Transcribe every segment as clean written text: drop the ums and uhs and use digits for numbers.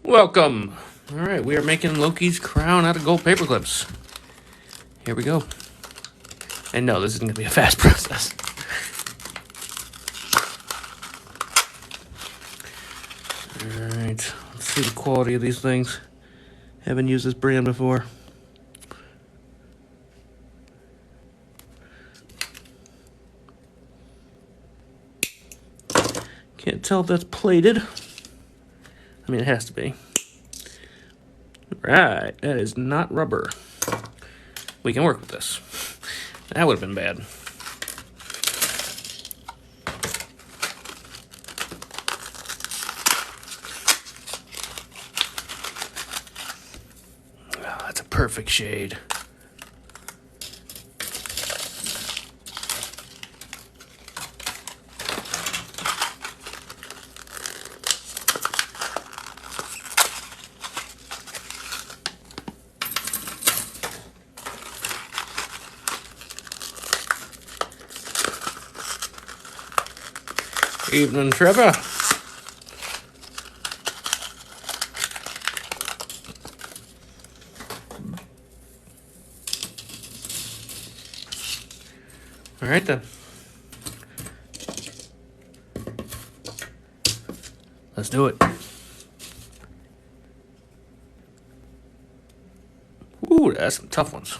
Welcome. All right, we are making Loki's crown out of gold paper clips. Here we go. And no, this isn't going to be a fast process. All right, let's see the quality of these things. Haven't used this brand before. Can't tell if that's plated. I mean, it has to be. Right, that is not rubber. We can work with this. That would have been bad. Oh, that's a perfect shade. Evening, Trevor. All right, then. Let's do it. Ooh, that's some tough ones.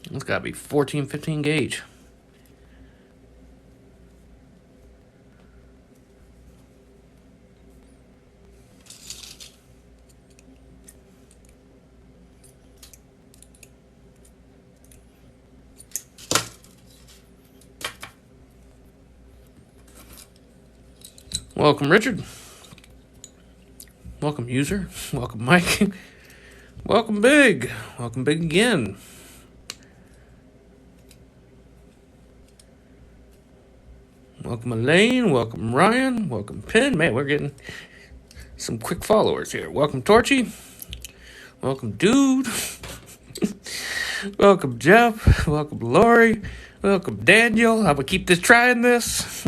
It's got to be 14, 15 gauge. Welcome, Richard. Welcome, user. Welcome, Mike. Welcome, Big. Welcome, Big again. Welcome, Elaine. Welcome, Ryan. Welcome, Pin. Man, we're getting some quick followers here. Welcome, Torchy. Welcome, Dude. Welcome, Jeff. Welcome, Lori. Welcome, Daniel. I'm going to keep trying this.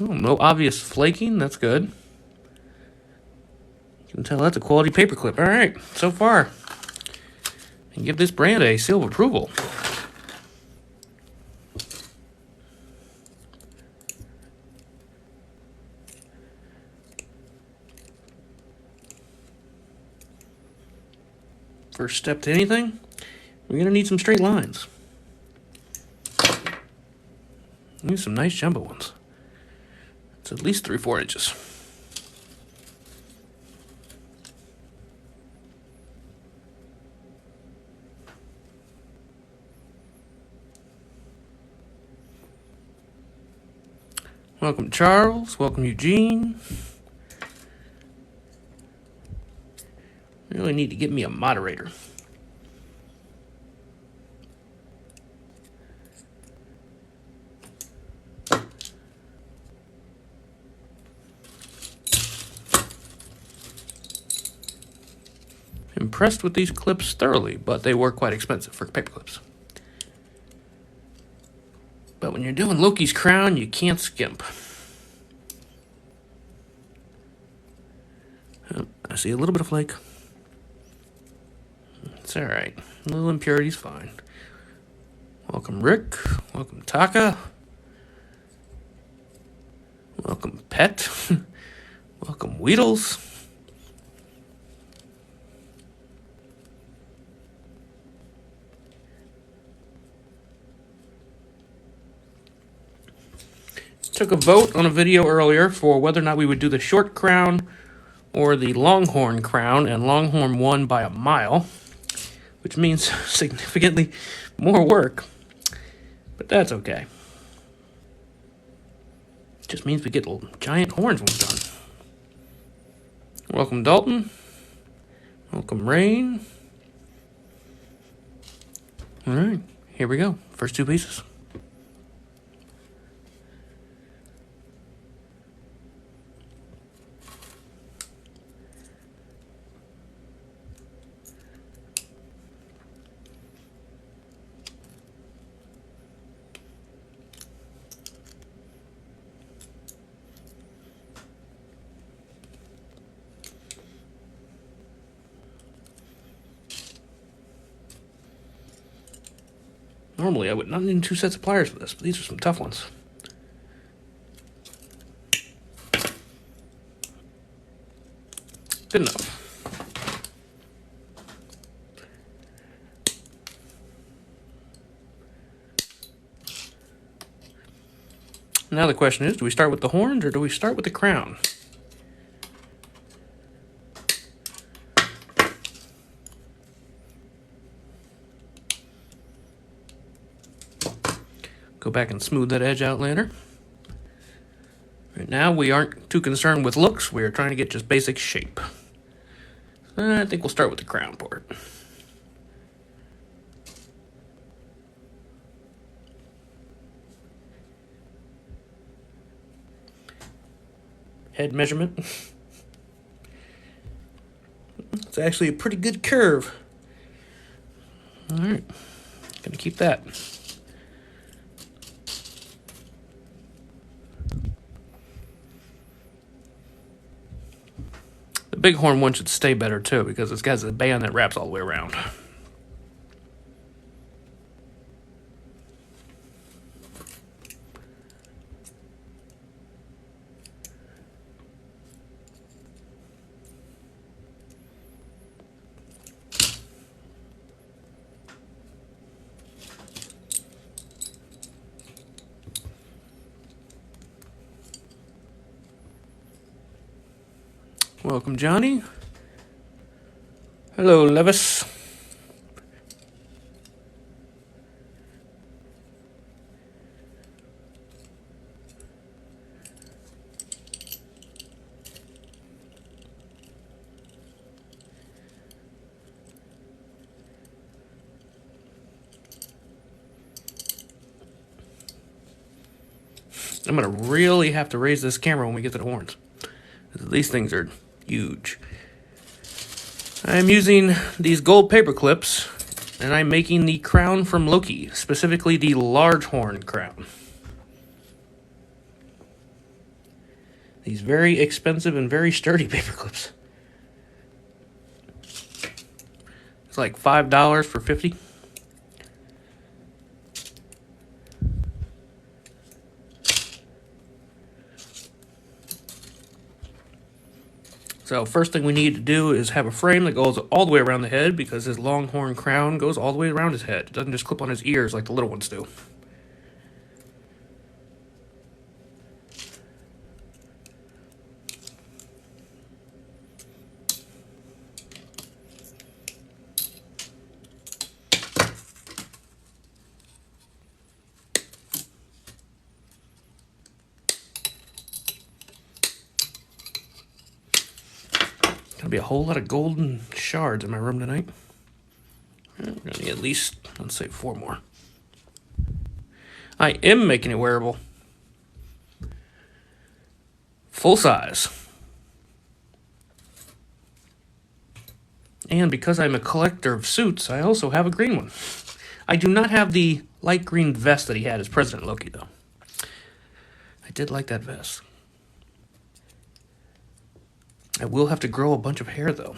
Oh, no obvious flaking. That's good. You can tell that's a quality paperclip. All right, so far. And give this brand a seal of approval. First step to anything, we're going to need some straight lines. Need some nice jumbo ones. It's at least 3-4 inches. Welcome, Charles. Welcome, Eugene. I really need to get me a moderator. Impressed with these clips thoroughly, but they were quite expensive for paper clips. But when you're doing Loki's crown, you can't skimp. Oh, I see a little bit of flake. It's all right. A little impurity's fine. Welcome, Rick. Welcome, Taka. Welcome, Pet. Welcome, Weedles. Took a vote on a video earlier for whether or not we would do the short crown or the longhorn crown, and longhorn won by a mile, which means significantly more work, but that's okay. Just means we get giant horns when we're done. Welcome, Dalton. Welcome, Rain. All right, here we go. First two pieces. Normally I would not need 2 sets of pliers for this, but these are some tough ones. Good enough. Now the question is, do we start with the horns or do we start with the crown? Go back and smooth that edge out later. Right now we aren't too concerned with looks, we are trying to get just basic shape. I think we'll start with the crown part. Head measurement. It's actually a pretty good curve. Alright, gonna keep that. The bighorn one should stay better too because it's got a band that wraps all the way around. Welcome, Johnny. Hello, Levis. I'm gonna really have to raise this camera when we get to the horns. These things are huge. I'm using these gold paper clips, and I'm making the crown from Loki, specifically the large horn crown. These very expensive and very sturdy paper clips. It's like $5 for 50. So first thing we need to do is have a frame that goes all the way around the head because his longhorn crown goes all the way around his head. It doesn't just clip on his ears like the little ones do. Gonna be a whole lot of golden shards in my room tonight. We're gonna need at least, let's say, 4 more. I am making it wearable. Full size. And because I'm a collector of suits, I also have a green one. I do not have the light green vest that he had as President Loki, though. I did like that vest. I will have to grow a bunch of hair, though.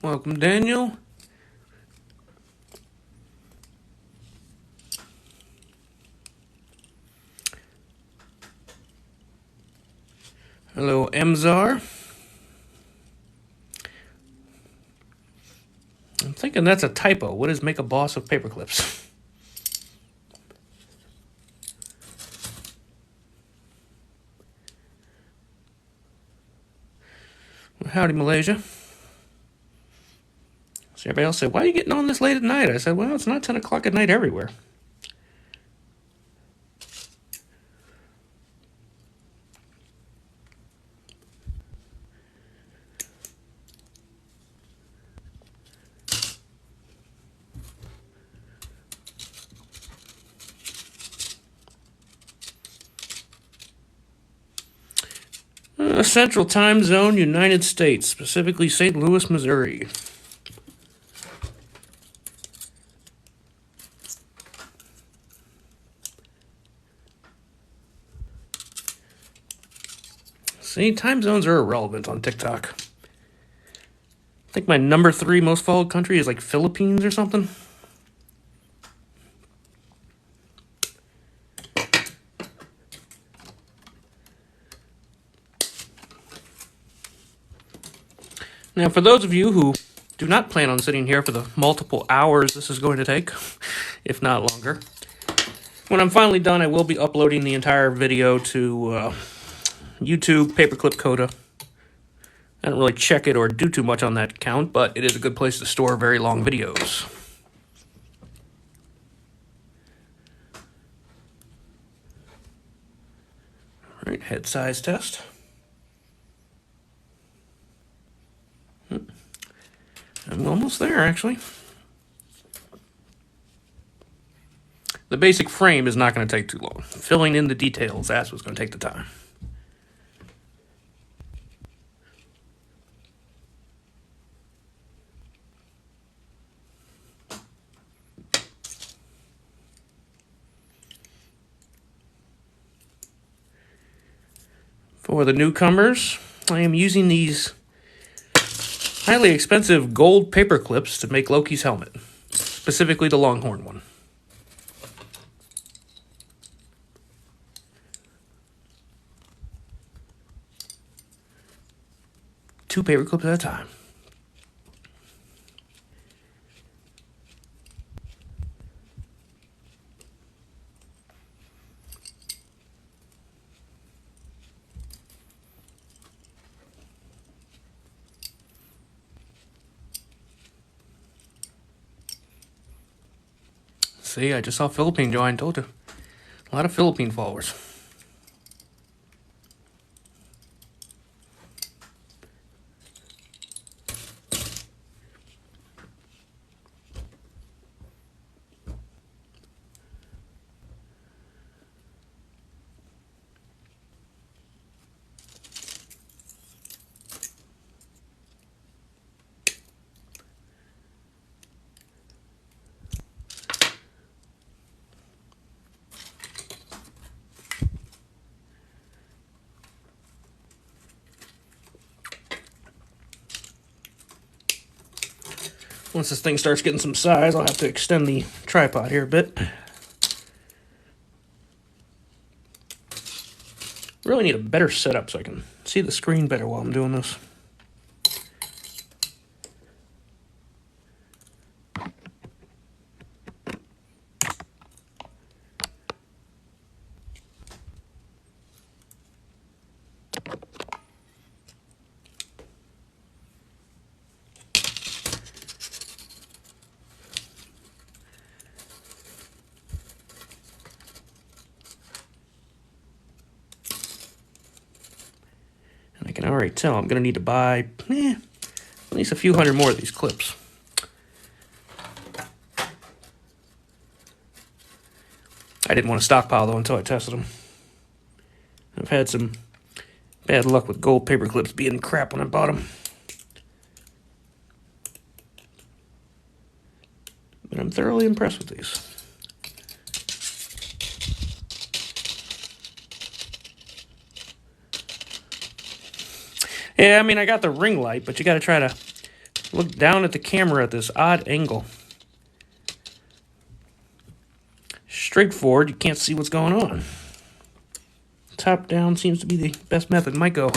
Welcome, Daniel. Hello, Emzar. I'm thinking that's a typo. What does make a boss of paper clips? Well, howdy, Malaysia. So everybody else said, why are you getting on this late at night? I said, well, it's not 10 o'clock at night everywhere. Central Time Zone, United States, specifically St. Louis, Missouri. See, time zones are irrelevant on TikTok. I think my number 3 most followed country is like Philippines or something. Now, for those of you who do not plan on sitting here for the multiple hours this is going to take, if not longer, when I'm finally done, I will be uploading the entire video to YouTube, Paperclip Coda. I don't really check it or do too much on that account, but it is a good place to store very long videos. All right, head size test. I'm almost there, actually. The basic frame is not going to take too long. Filling in the details, that's what's going to take the time. For the newcomers, I am using these highly expensive gold paper clips to make Loki's helmet, specifically the Longhorn one. Two paper clips at a time. See, I just saw Philippine join, told you. A lot of Philippine followers. Once this thing starts getting some size, I'll have to extend the tripod here a bit. Really need a better setup so I can see the screen better while I'm doing this. I can already tell I'm going to need to buy at least a few hundred more of these clips. I didn't want to stockpile though until I tested them. I've had some bad luck with gold paper clips being crap when I bought them. But I'm thoroughly impressed with these. Yeah, I mean, I got the ring light, but you got to try to look down at the camera at this odd angle. Straight forward, you can't see what's going on. Top down seems to be the best method. Might go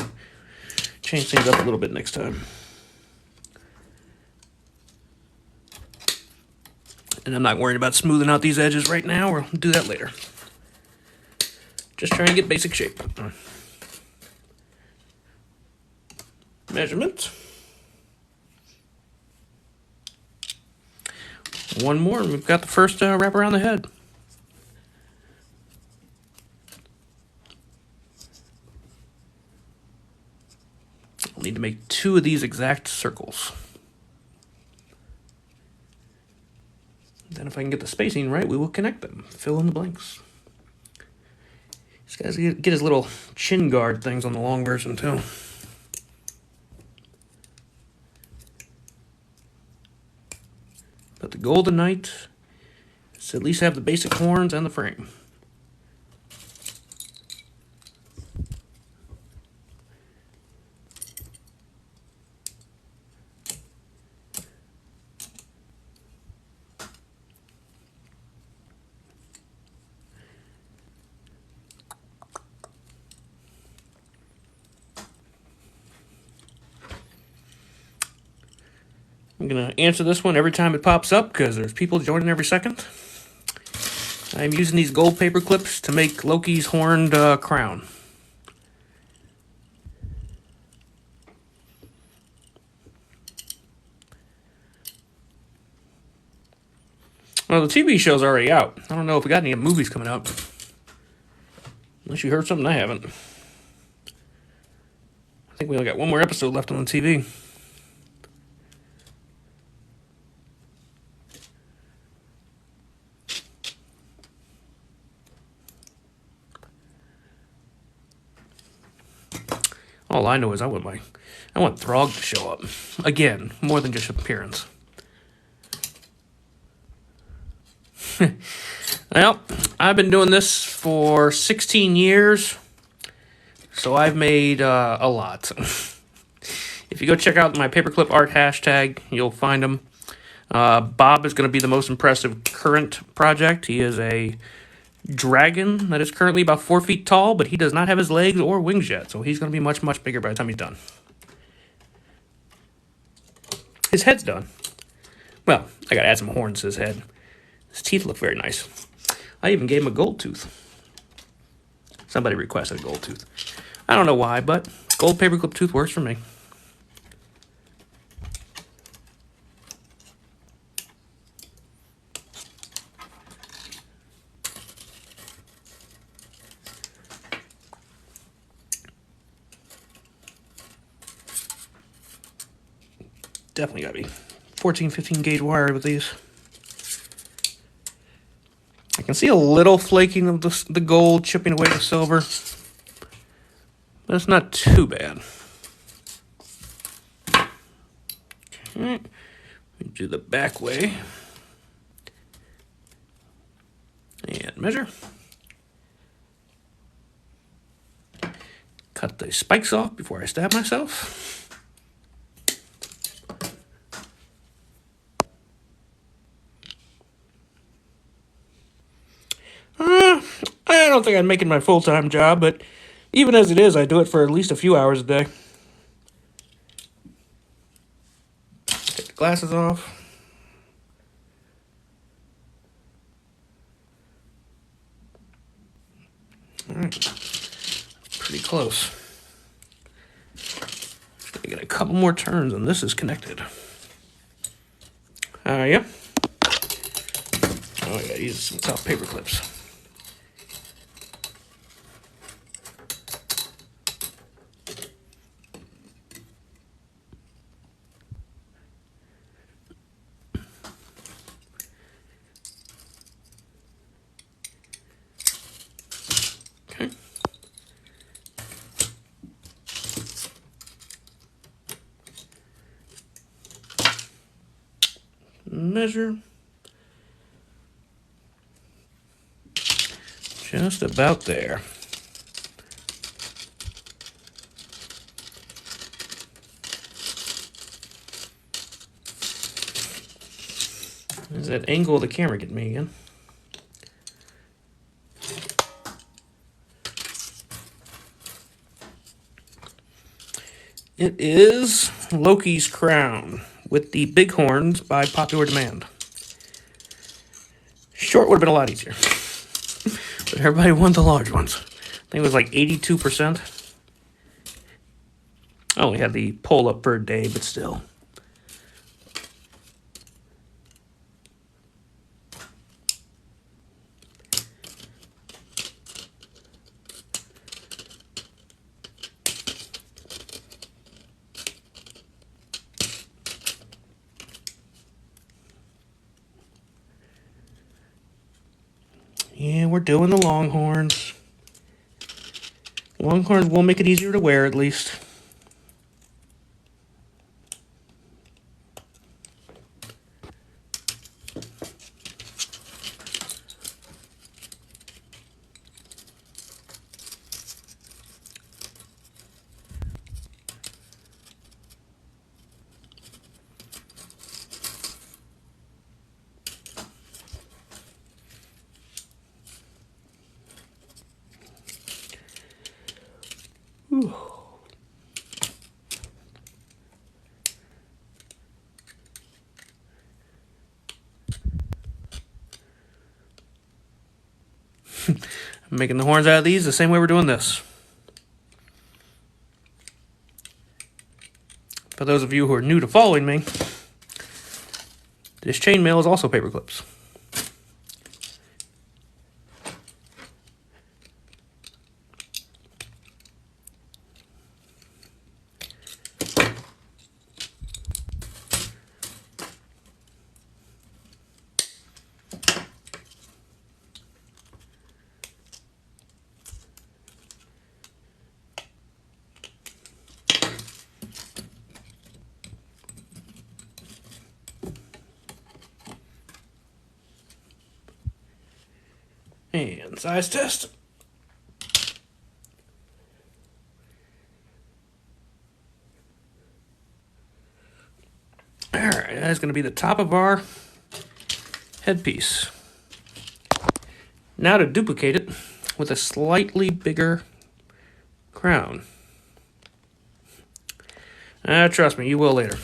change things up a little bit next time. And I'm not worried about smoothing out these edges right now. We'll do that later. Just trying to get basic shape. Measurement. One more, and we've got the first wrap around the head. I'll need to make 2 of these exact circles. Then if I can get the spacing right, we will connect them. Fill in the blanks. This guy's get his little chin guard things on the long version too. But the Golden Knight is at least have the basic horns and the frame. I'm going to answer this one every time it pops up because there's people joining every second. I'm using these gold paper clips to make Loki's horned crown. Well, the TV show's already out. I don't know if we got any movies coming out. Unless you heard something I haven't. I think we only got one more episode left on the TV. All I know is I want Throg to show up. Again, more than just appearance. Well, I've been doing this for 16 years, so I've made a lot. If you go check out my paperclip art hashtag, you'll find them. Bob is going to be the most impressive current project. He is a dragon that is currently about 4 feet tall, but he does not have his legs or wings yet, so he's going to be much, much bigger by the time he's done. His head's done. Well, I got to add some horns to his head. His teeth look very nice. I even gave him a gold tooth. Somebody requested a gold tooth. I don't know why, but gold paperclip tooth works for me. Definitely got to be 14, 15 gauge wire with these. I can see a little flaking of the gold chipping away the silver, but it's not too bad. Okay, we do the back way and measure. Cut the spikes off before I stab myself. I don't think I'd make it my full-time job, but even as it is, I do it for at least a few hours a day. Take the glasses off. All right, pretty close. Just gonna get a couple more turns, and this is connected. Yeah. Oh, I gotta use some tough paper clips. Okay. Measure. Just about there. Is that angle of the camera getting me again? It is Loki's Crown with the big horns by popular demand. Short would have been a lot easier. But everybody wanted the large ones. I think it was like 82%. I only had the pull up per day, but still. Yeah, we're doing the longhorns. Longhorns will make it easier to wear, at least. Whew. I'm making the horns out of these the same way we're doing this. For those of you who are new to following me, this chainmail is also paper clips. And size test. All right, that's going to be the top of our headpiece. Now to duplicate it with a slightly bigger crown. Trust me, you will later.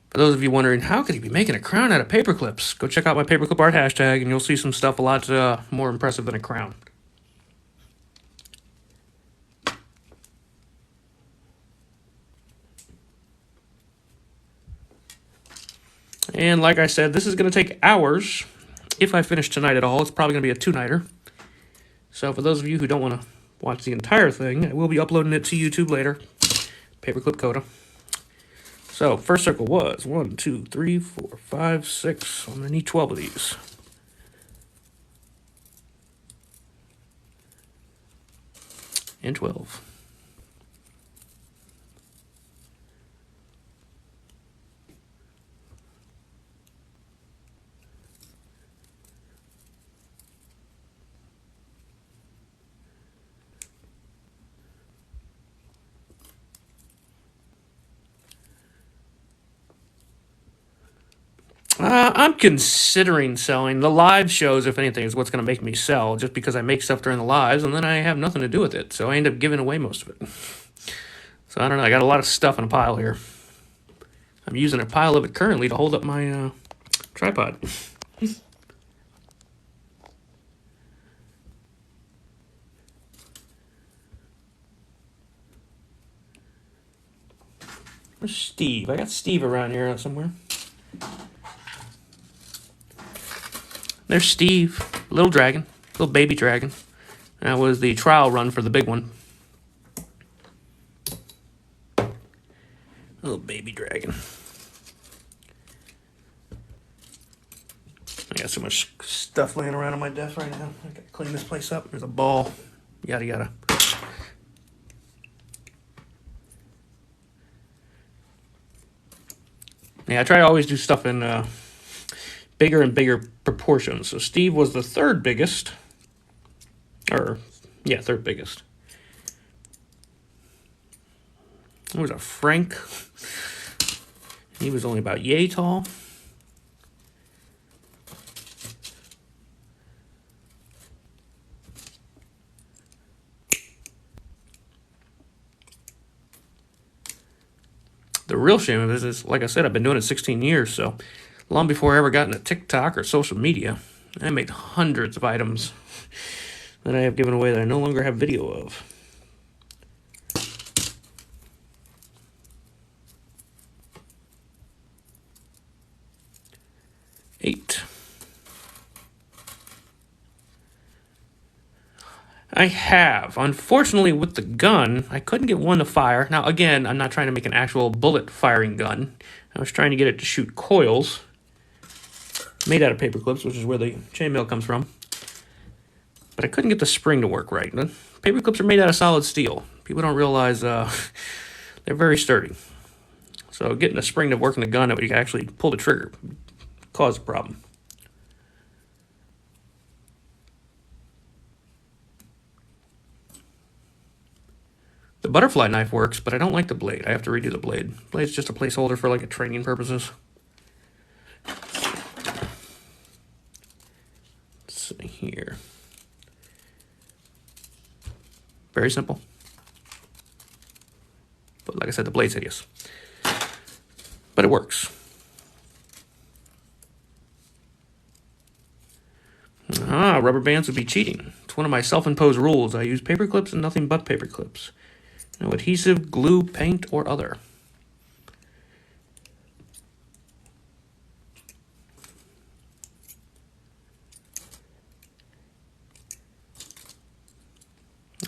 For those of you wondering, how could he be making a crown out of paper clips? Go check out my paperclip art hashtag and you'll see some stuff a lot more impressive than a crown. And like I said, this is going to take hours. If I finish tonight at all, it's probably going to be a two-nighter. So for those of you who don't want to watch the entire thing, I will be uploading it to YouTube later. Paperclip Coda. So, first circle was 1, 2, 3, 4, 5, 6. I'm going to need 12 of these. And 12. I'm considering selling. The live shows, if anything, is what's going to make me sell, just because I make stuff during the lives, and then I have nothing to do with it, so I end up giving away most of it. So I don't know, I got a lot of stuff in a pile here. I'm using a pile of it currently to hold up my tripod. Where's Steve? I got Steve around here somewhere. There's Steve, little dragon, little baby dragon. That was the trial run for the big one. Little baby dragon. I got so much stuff laying around on my desk right now. I gotta clean this place up. There's a ball. Yada yada. Yeah, I try to always do stuff in bigger and bigger proportions. So Steve was the third biggest. Third biggest. There was a Frank. He was only about yay tall. The real shame of this is, like I said, I've been doing it 16 years, so long before I ever got into TikTok or social media, I made hundreds of items that I have given away that I no longer have video of. Eight. I have. Unfortunately, with the gun, I couldn't get one to fire. Now, again, I'm not trying to make an actual bullet-firing gun. I was trying to get it to shoot coils made out of paper clips, which is where the chainmail comes from. But I couldn't get the spring to work right. Paper clips are made out of solid steel. People don't realize they're very sturdy. So getting the spring to work in the gun that we can actually pull the trigger caused a problem. The butterfly knife works, but I don't like the blade. I have to redo the blade. Blade's just a placeholder for like training purposes. Let's see here. Very simple. But like I said, the blade's hideous. But it works. Ah, rubber bands would be cheating. It's one of my self-imposed rules. I use paper clips and nothing but paper clips. No adhesive, glue, paint, or other.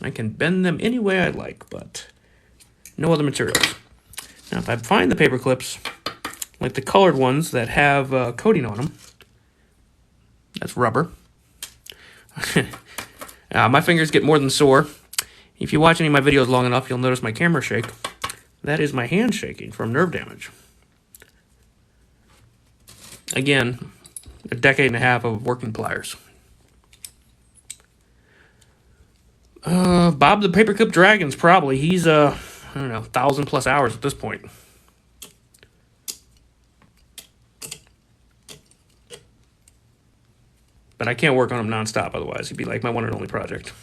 I can bend them any way I like, but no other materials. Now, if I find the paper clips, like the colored ones that have coating on them, that's rubber. My fingers get more than sore. If you watch any of my videos long enough, you'll notice my camera shake. That is my hand shaking from nerve damage. Again, a decade and a half of working pliers. Bob the Paperclip Dragon's probably. He's, I don't know, 1,000+ hours at this point. But I can't work on him nonstop, otherwise he'd be like my one and only project.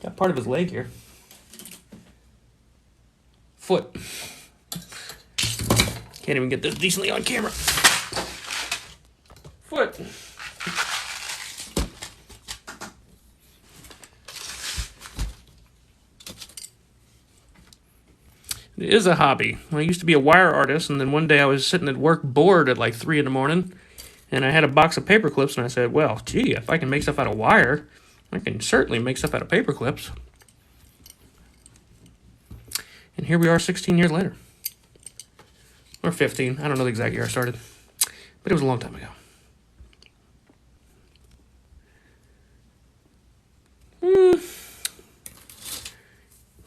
Got part of his leg here. Foot. Can't even get this decently on camera. Foot. It is a hobby. I used to be a wire artist, and then one day I was sitting at work bored at like 3 in the morning, and I had a box of paper clips, and I said, well, gee, if I can make stuff out of wire, I can certainly make stuff out of paper clips. And here we are 16 years later. Or 15. I don't know the exact year I started, but it was a long time ago.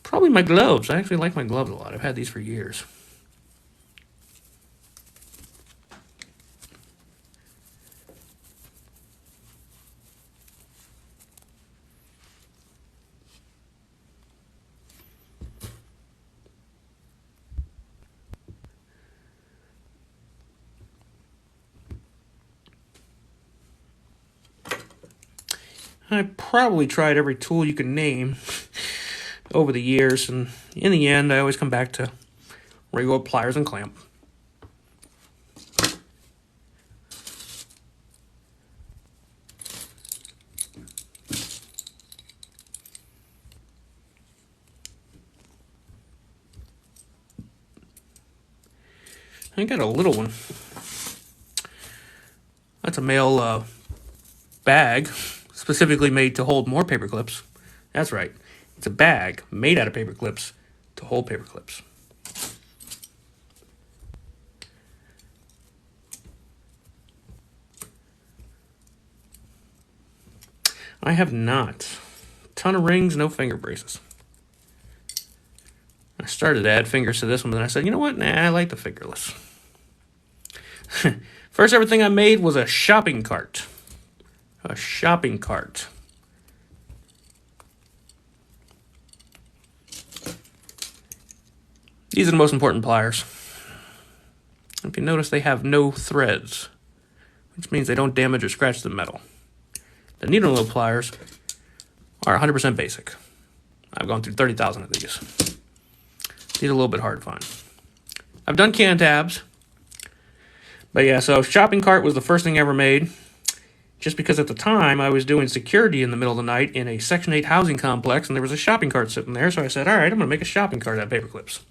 Probably my gloves. I actually like my gloves a lot. I've had these for years. I probably tried every tool you can name over the years, and in the end, I always come back to regular pliers and clamp. I got a little one. That's a male bag, specifically made to hold more paper clips. That's right. It's a bag made out of paper clips to hold paper clips. I have not. Ton of rings, no finger braces. I started to add fingers to this one, but then I said, you know what? Nah, I like the fingerless. First ever thing I made was a shopping cart. A shopping cart. These are the most important pliers. If you notice, they have no threads, which means they don't damage or scratch the metal. The needle nose pliers are 100% basic. I've gone through 30,000 of these. These are a little bit hard to find. I've done can tabs. But yeah, so shopping cart was the first thing I ever made. Just because at the time I was doing security in the middle of the night in a Section 8 housing complex, and there was a shopping cart sitting there, so I said, all right, I'm going to make a shopping cart out of paper clips.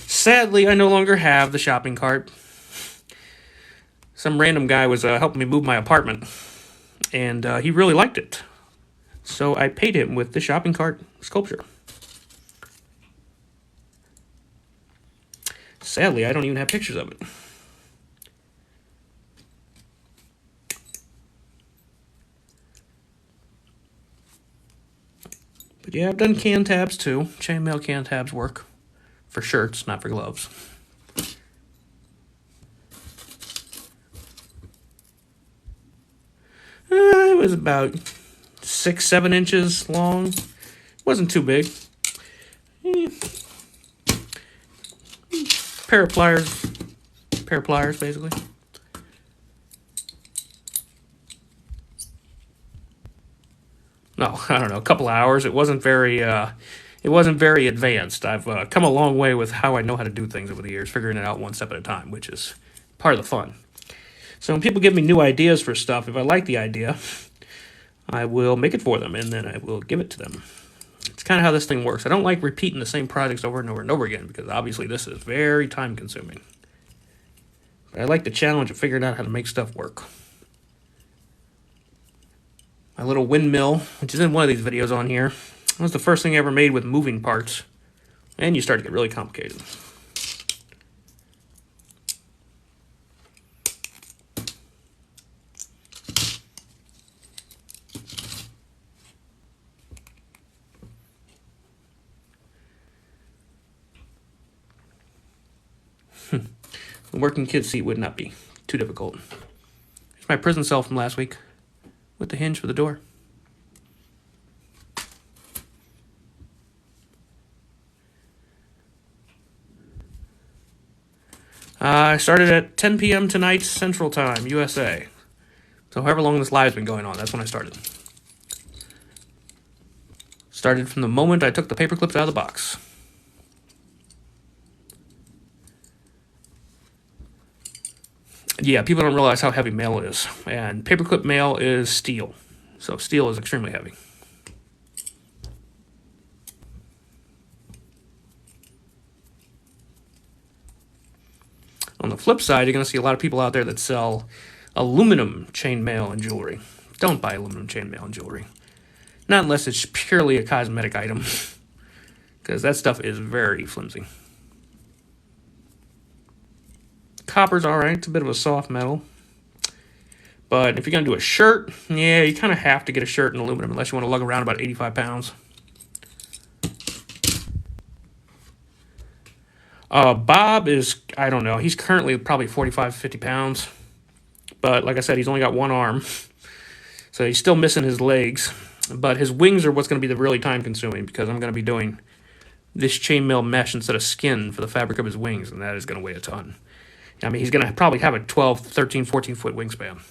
Sadly, I no longer have the shopping cart. Some random guy was helping me move my apartment, and he really liked it. So I paid him with the shopping cart sculpture. Sadly, I don't even have pictures of it. But yeah, I've done can tabs too. Chainmail can tabs work for shirts, not for gloves. It was about 6-7 inches long. It wasn't too big. Pair of pliers basically. No, I don't know, a couple of hours. It wasn't very advanced. I've come a long way with how I know how to do things over the years, figuring it out one step at a time, which is part of the fun. So when people give me new ideas for stuff, if I like the idea, I will make it for them, and then I will give it to them. It's kind of how this thing works. I don't like repeating the same projects over and over and over again, because obviously this is very time-consuming. But I like the challenge of figuring out how to make stuff work. My little windmill, which is in one of these videos on here, was the first thing I ever made with moving parts. And you start to get really complicated. The working kid's seat would not be too difficult. Here's my prison cell from last week with the hinge for the door. I started at 10 p.m. tonight, Central Time, USA. So however long this live's been going on, that's when I started. Started from the moment I took the paper clips out of the box. Yeah, people don't realize how heavy mail is. And paperclip mail is steel. So steel is extremely heavy. On the flip side, you're going to see a lot of people out there that sell aluminum chainmail and jewelry. Don't buy aluminum chainmail and jewelry. Not unless it's purely a cosmetic item. Because that stuff is very flimsy. Copper's alright. It's a bit of a soft metal. But if you're going to do a shirt, yeah, you kind of have to get a shirt in aluminum unless you want to lug around about 85 pounds. Bob is, I don't know, he's currently probably 45, 50 pounds. But like I said, he's only got one arm. So he's still missing his legs. But his wings are what's going to be the really time-consuming, because I'm going to be doing this chainmail mesh instead of skin for the fabric of his wings, and that is going to weigh a ton. I mean, he's going to probably have a 12, 13, 14-foot wingspan.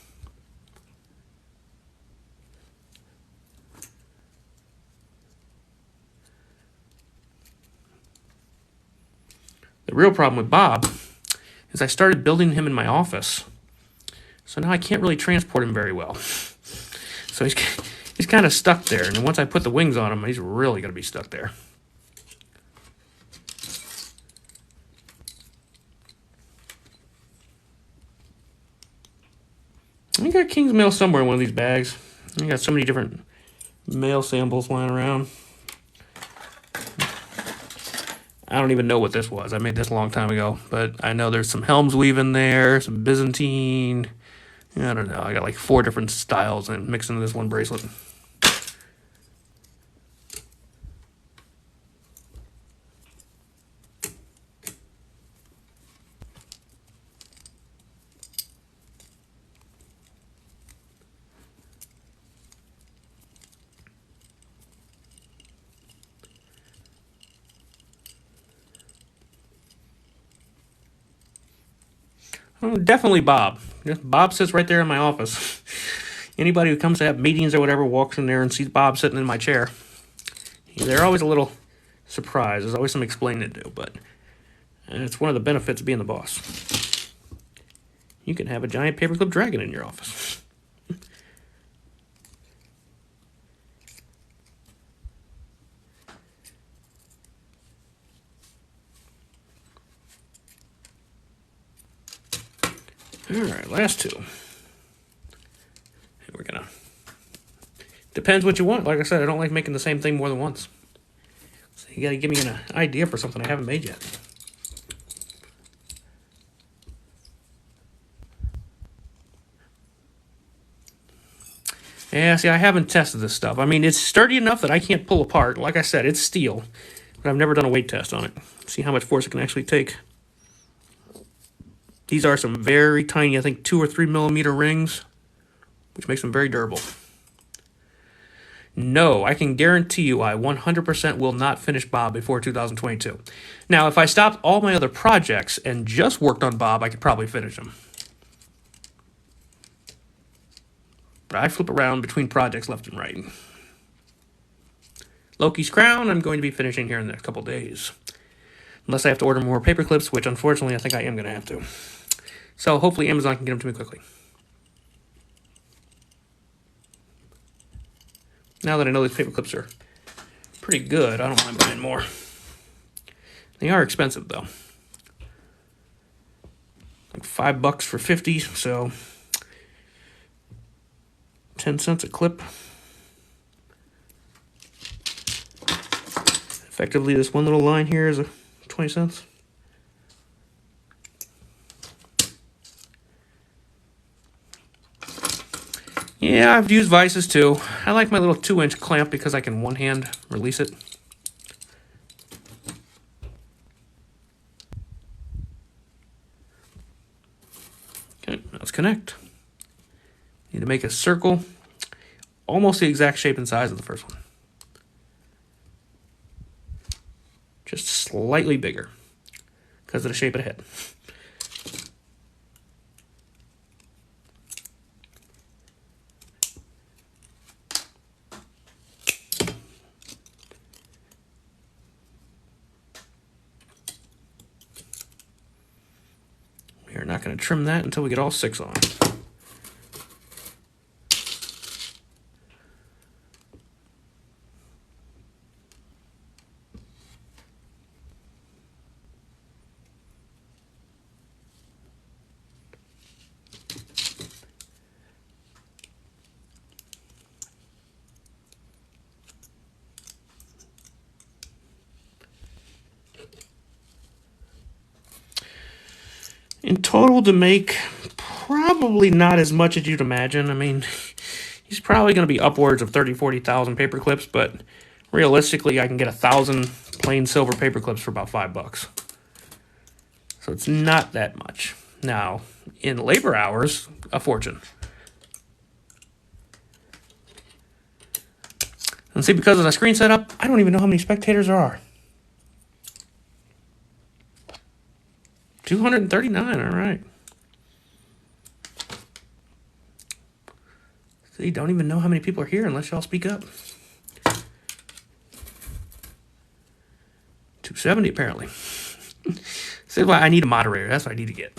The real problem with Bob is I started building him in my office. So now I can't really transport him very well. So he's kind of stuck there. And once I put the wings on him, he's really going to be stuck there. I got King's mail somewhere in one of these bags. I got so many different mail samples lying around. I don't even know what this was. I made this a long time ago, but I know there's some Helms weave in there, some Byzantine. I don't know. I got like 4 different styles and mixed into this one bracelet. Oh, definitely Bob. Bob sits right there in my office. Anybody who comes to have meetings or whatever walks in there and sees Bob sitting in my chair. They're always a little surprised. There's always some explaining to do, but it's one of the benefits of being the boss. You can have a giant paperclip dragon in your office. All right, last 2. And we're gonna. Depends what you want. Like I said, I don't like making the same thing more than once. So you gotta give me an idea for something I haven't made yet. Yeah, see, I haven't tested this stuff. I mean, it's sturdy enough that I can't pull apart. Like I said, it's steel, but I've never done a weight test on it. See how much force it can actually take. These are some very tiny, I think 2 or 3 millimeter rings, which makes them very durable. No, I can guarantee you I 100% will not finish Bob before 2022. Now, if I stopped all my other projects and just worked on Bob, I could probably finish him. But I flip around between projects left and right. Loki's Crown, I'm going to be finishing here in the next couple days. Unless I have to order more paper clips, which unfortunately I think I am going to have to. So hopefully Amazon can get them to me quickly. Now that I know these paper clips are pretty good, I don't mind buying more. They are expensive though. Like $5 for 50, so 10 cents a clip. Effectively, this one little line here is 20 cents. Yeah, I've used vices too. I like my little 2-inch clamp because I can one hand release it. Okay, let's connect. Need to make a circle, almost the exact shape and size of the first one. Just slightly bigger because of the shape of the head. We are not going to trim that until we get all 6 on. In total to make, probably not as much as you'd imagine. I mean, he's probably going to be upwards of 30,000, 40,000 paper clips, but realistically, I can get 1,000 plain silver paper clips for about $5. So it's not that much. Now, in labor hours, a fortune. And see, because of the screen setup, I don't even know how many spectators there are. 239, all right. See, don't even know how many people are here unless y'all speak up. 270 apparently. See, why I need a moderator. That's what I need to get.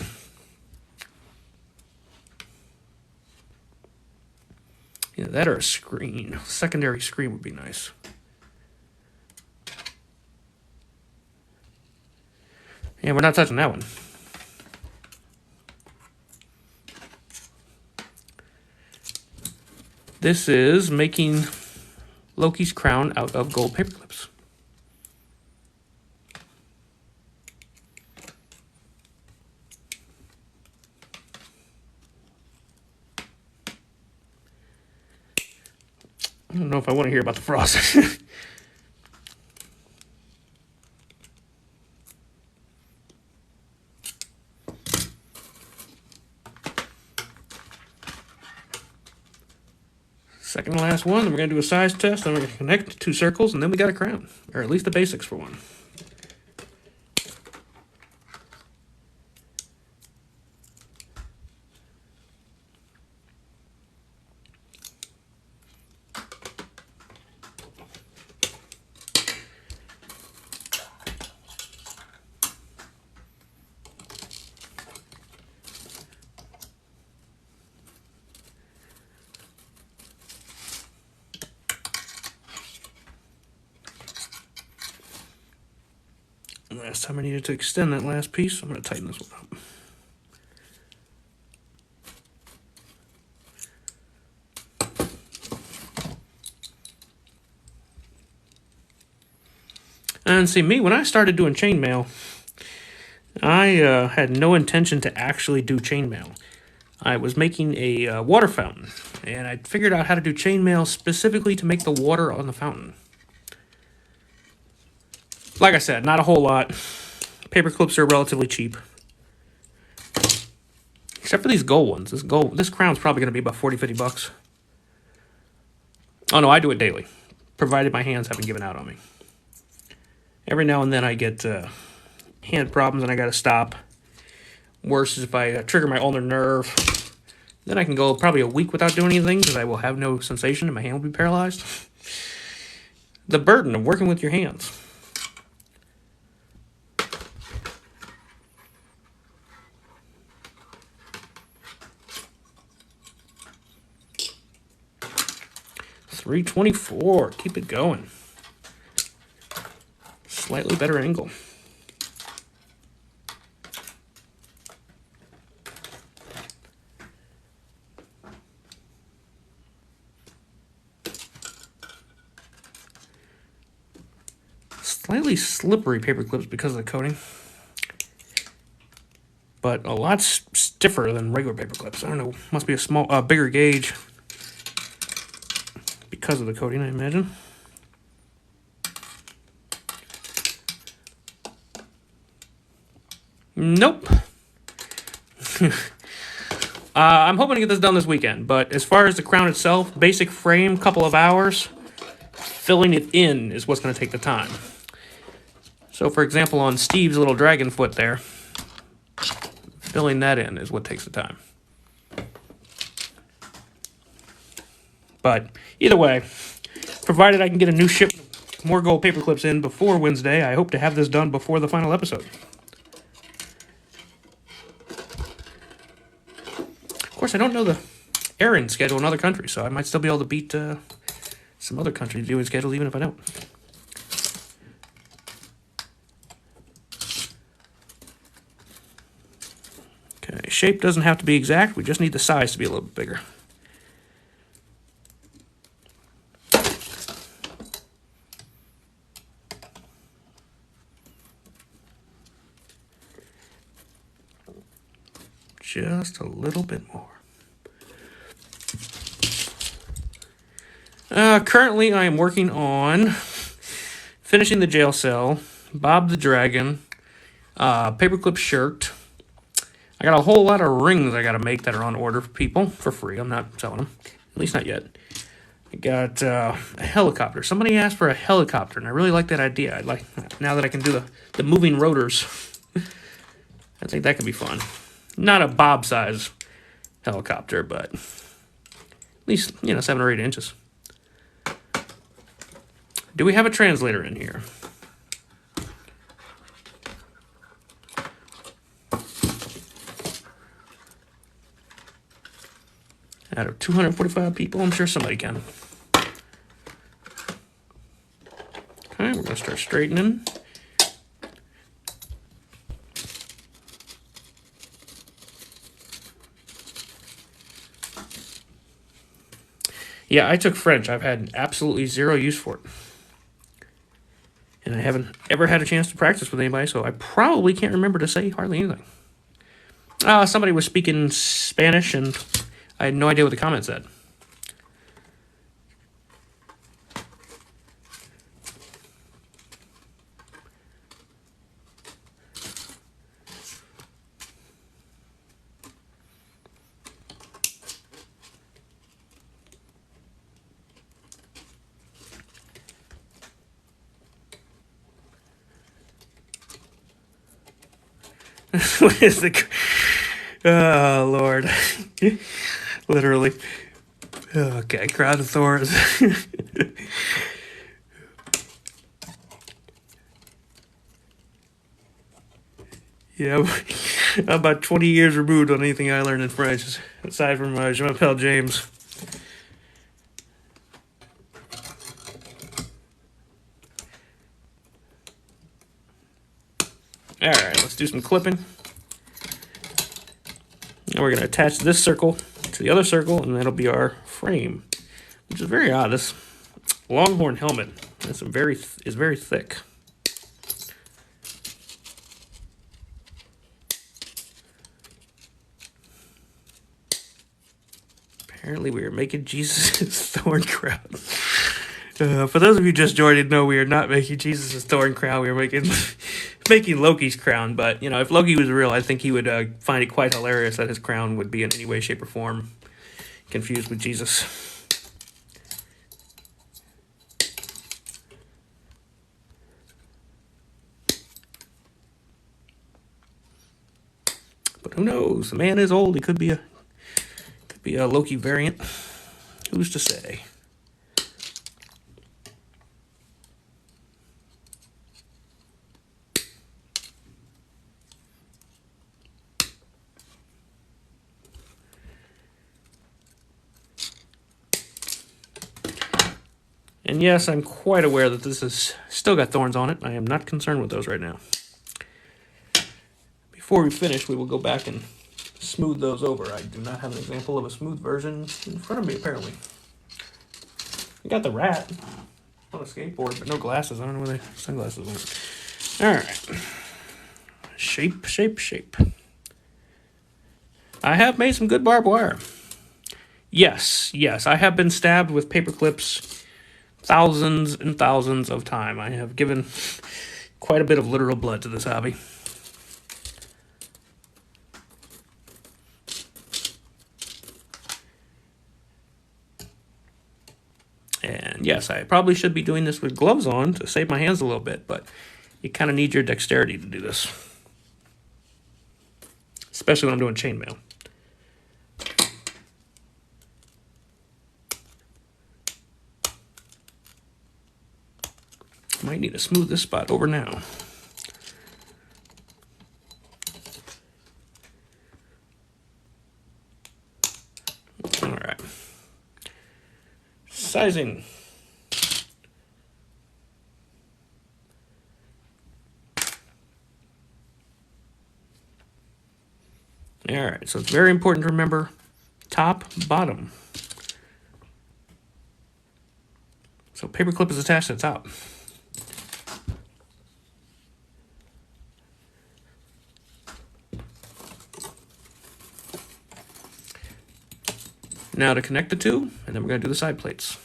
Yeah, that or a screen. Secondary screen would be nice. Yeah, we're not touching that one. This is making Loki's crown out of gold paper clips. I don't know if I want to hear about the frost. Second to last one, then we're going to do a size test, then we're going to connect 2 circles, and then we got a crown. Or at least the basics for one. Last time I needed to extend that last piece, I'm going to tighten this one up. And see, me, when I started doing chainmail, I had no intention to actually do chainmail. I was making a water fountain, and I figured out how to do chainmail specifically to make the water on the fountain. Like I said, not a whole lot. Paper clips are relatively cheap. Except for these gold ones. This crown's probably going to be about 40, 50 bucks. Oh no, I do it daily. Provided my hands haven't given out on me. Every now and then I get hand problems and I got to stop. Worse is if I trigger my ulnar nerve. Then I can go probably a week without doing anything because I will have no sensation and my hand will be paralyzed. The burden of working with your hands. 324. Keep it going. Slightly better angle. Slightly slippery paper clips because of the coating, but a lot stiffer than regular paper clips. I don't know, must be a bigger gauge because of the coating, I imagine. Nope. I'm hoping to get this done this weekend, but as far as the crown itself, basic frame, couple of hours. Filling it in is what's going to take the time. So, for example, on Steve's little dragon foot there, filling that in is what takes the time. But either way, provided I can get a new shipment of more gold paper clips in before Wednesday, I hope to have this done before the final episode. Of course, I don't know the airing schedule in other countries, so I might still be able to beat some other countries' viewing schedules, even if I don't. Okay, shape doesn't have to be exact. We just need the size to be a little bit bigger. Just a little bit more. Currently, I am working on finishing the jail cell, Bob the Dragon, paperclip shirt. I got a whole lot of rings I got to make that are on order for people for free. I'm not selling them, at least not yet. I got a helicopter. Somebody asked for a helicopter, and I really like that idea. I'd like, now that I can do the moving rotors, I think that could be fun. Not a Bob size helicopter, but at least, 7 or 8 inches. Do we have a translator in here? Out of 245 people, I'm sure somebody can. Okay, we're going to start straightening. Yeah, I took French. I've had absolutely zero use for it. And I haven't ever had a chance to practice with anybody, so I probably can't remember to say hardly anything. Somebody was speaking Spanish, and I had no idea what the comment said. What is the... Oh, Lord. Literally. Okay, crown of thorns. Yeah, I'm about 20 years removed on anything I learned in French, aside from Je m'appelle James. Alright, let's do some clipping. Now we're going to attach this circle to the other circle, and that'll be our frame, which is very odd. This Longhorn helmet is very thick. Apparently, we are making Jesus' thorn crown. For those of you just joining, no, we are not making Jesus' thorn crown. We are making Loki's crown. But, if Loki was real, I think he would find it quite hilarious that his crown would be in any way, shape, or form confused with Jesus. But who knows? The man is old. He could be a Loki variant. Who's to say? And yes, I'm quite aware that this has still got thorns on it. I am not concerned with those right now. Before we finish, we will go back and smooth those over. I do not have an example of a smooth version in front of me, apparently. I got the rat on a skateboard, but no glasses. I don't know where the sunglasses went. All right. Shape, shape, shape. I have made some good barbed wire. Yes, I have been stabbed with paper clips thousands and thousands of times. I have given quite a bit of literal blood to this hobby. And yes, I probably should be doing this with gloves on to save my hands a little bit, but you kind of need your dexterity to do this. Especially when I'm doing chainmail. Might need to smooth this spot over now. All right. Sizing. All right, so it's very important to remember top, bottom. So paperclip is attached to the top. Now to connect the two, and then we're going to do the side plates.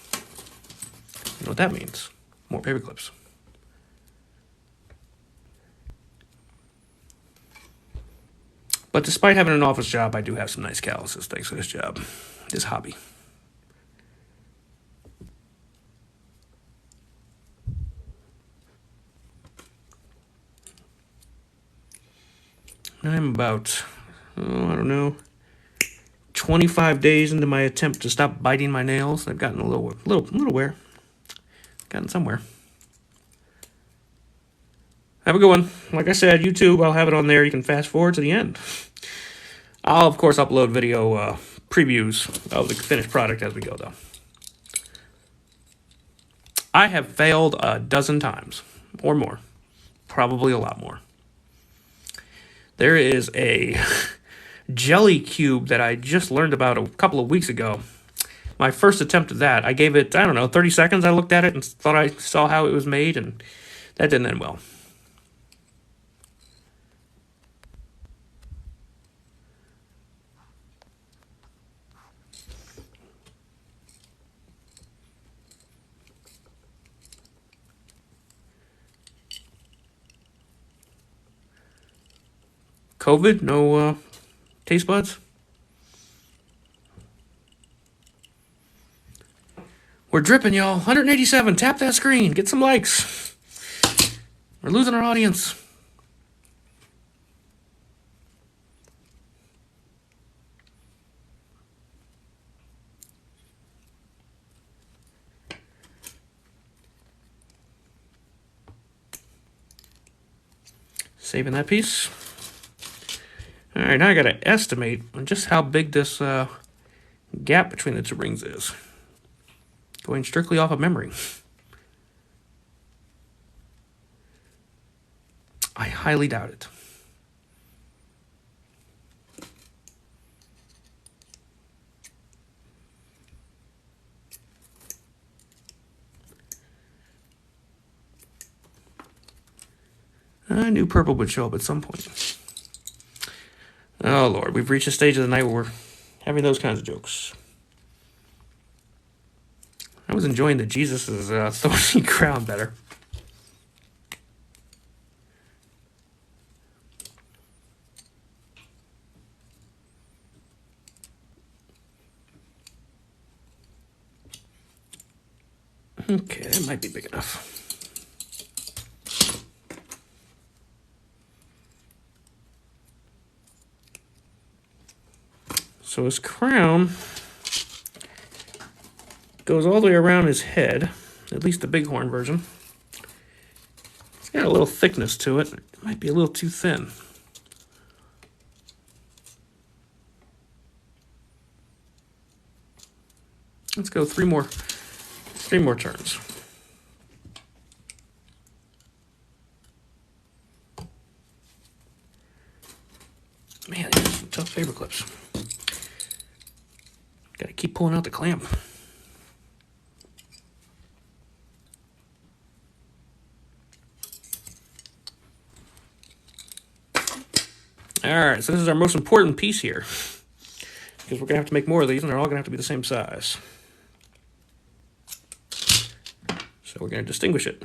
You know what that means? More paper clips. But despite having an office job, I do have some nice calluses thanks to this job, this hobby. I'm about, I don't know, 25 days into my attempt to stop biting my nails. I've gotten a little wear. Gotten somewhere. Have a good one. Like I said, YouTube, I'll have it on there. You can fast forward to the end. I'll, of course, upload video previews of the finished product as we go, though. I have failed a dozen times or more. Probably a lot more. There is a jelly cube that I just learned about a couple of weeks ago. My first attempt at that, I gave it, 30 seconds. I looked at it and thought I saw how it was made, and that didn't end well. COVID, no taste buds? We're dripping, y'all. 187. Tap that screen. Get some likes. We're losing our audience. Saving that piece. All right, now I got to estimate on just how big this gap between the two rings is. Going strictly off of memory. I highly doubt it. I knew purple would show up at some point. Oh, Lord, we've reached a stage of the night where we're having those kinds of jokes. I was enjoying the Jesus' Loki Crown better. Okay, that might be big enough. So his crown goes all the way around his head, at least the bighorn version. It's got a little thickness to it. It might be a little too thin. Let's go three more turns. tough paper clips. Gotta keep pulling out the clamp. Alright, so this is our most important piece here, because we're going to have to make more of these, and they're all going to have to be the same size. So we're going to distinguish it.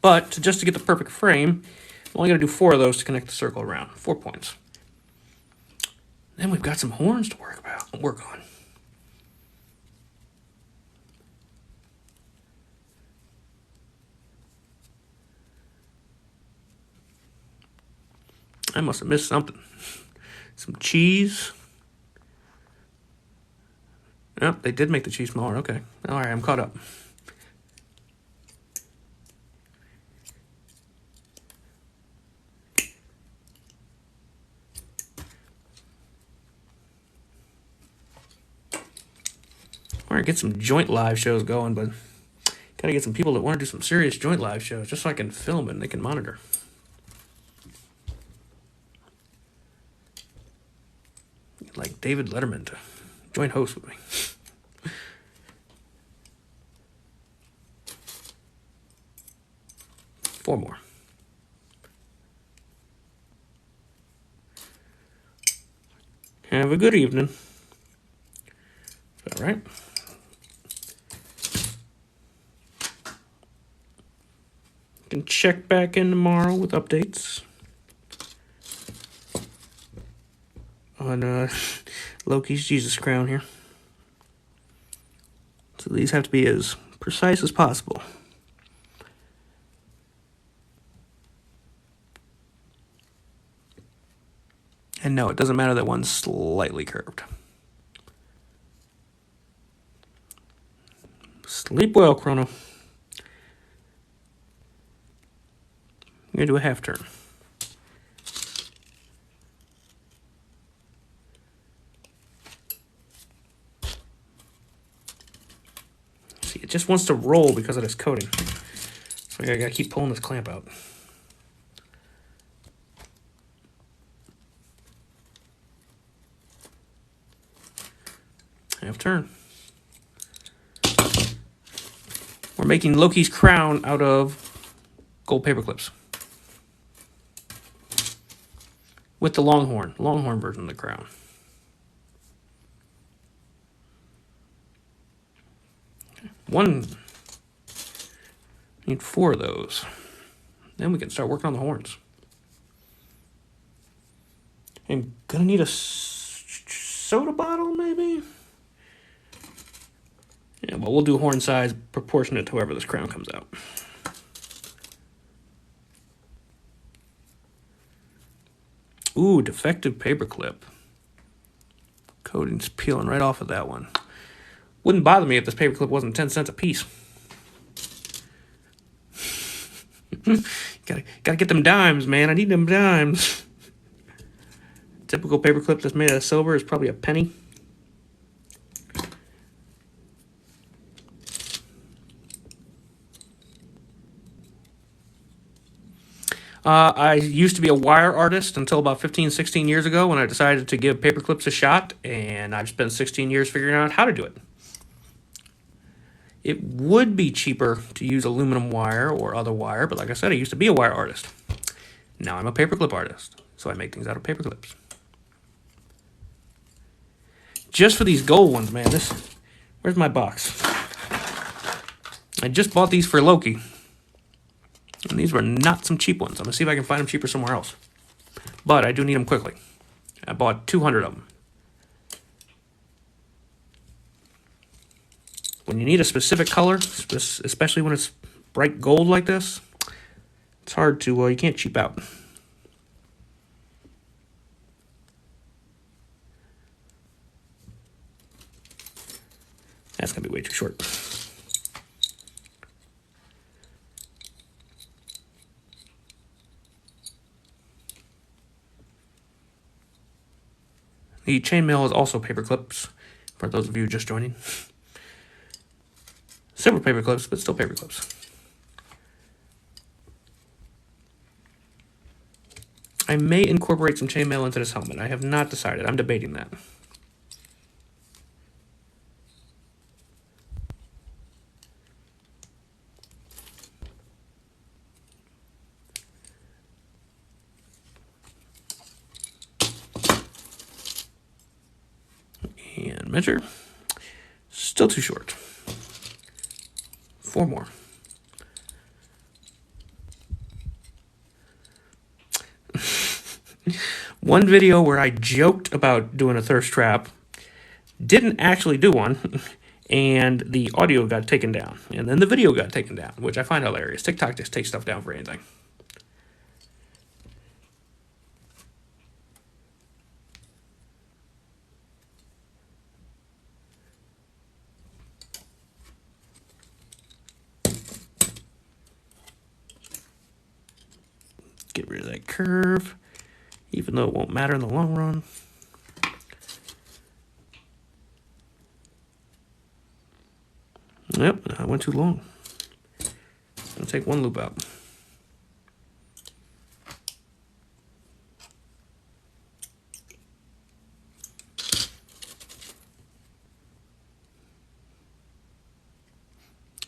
But just to get the perfect frame, I'm only going to do 4 of those to connect the circle around. 4 points. Then we've got some horns to work on. I must have missed something. Some cheese. Oh, they did make the cheese smaller. Okay. All right, I'm caught up. All right, get some joint live shows going, but gotta get some people that want to do some serious joint live shows just so I can film it and they can monitor. Like David Letterman to join host with me. 4 more. Have a good evening. All right. Can check back in tomorrow with updates on Loki's Jesus Crown here. So these have to be as precise as possible. And no, it doesn't matter that one's slightly curved. Sleep well, Chrono. I'm going to do a half turn. See, it just wants to roll because of this coating. So I got to keep pulling this clamp out. Half turn. We're making Loki's crown out of gold paper clips. With the longhorn version of the crown. Okay. Need 4 of those. Then we can start working on the horns. I'm gonna need a soda bottle, maybe? Yeah, well, we'll do horn size proportionate to however this crown comes out. Ooh, defective paper clip. Coating's peeling right off of that one. Wouldn't bother me if this paper clip wasn't 10 cents a piece. Gotta get them dimes, man. I need them dimes. Typical paper clip that's made out of silver is probably a penny. I used to be a wire artist until about 15, 16 years ago when I decided to give paper clips a shot, and I've spent 16 years figuring out how to do it. It would be cheaper to use aluminum wire or other wire, but like I said, I used to be a wire artist. Now I'm a paperclip artist, so I make things out of paper clips. Just for these gold ones, man. Where's my box? I just bought these for Loki. And these were not some cheap ones. I'm going to see if I can find them cheaper somewhere else. But I do need them quickly. I bought 200 of them. When you need a specific color, especially when it's bright gold like this, it's hard to, you can't cheap out. That's going to be way too short. The chainmail is also paper clips, for those of you just joining. Silver paper clips, but still paper clips. I may incorporate some chainmail into this helmet. I have not decided. I'm debating that. And measure. Still too short. 4 more. One video where I joked about doing a thirst trap, didn't actually do one, and the audio got taken down. And then the video got taken down, which I find hilarious. TikTok just takes stuff down for anything. Get rid of that curve, even though it won't matter in the long run. Yep, I went too long. I'll take one loop out.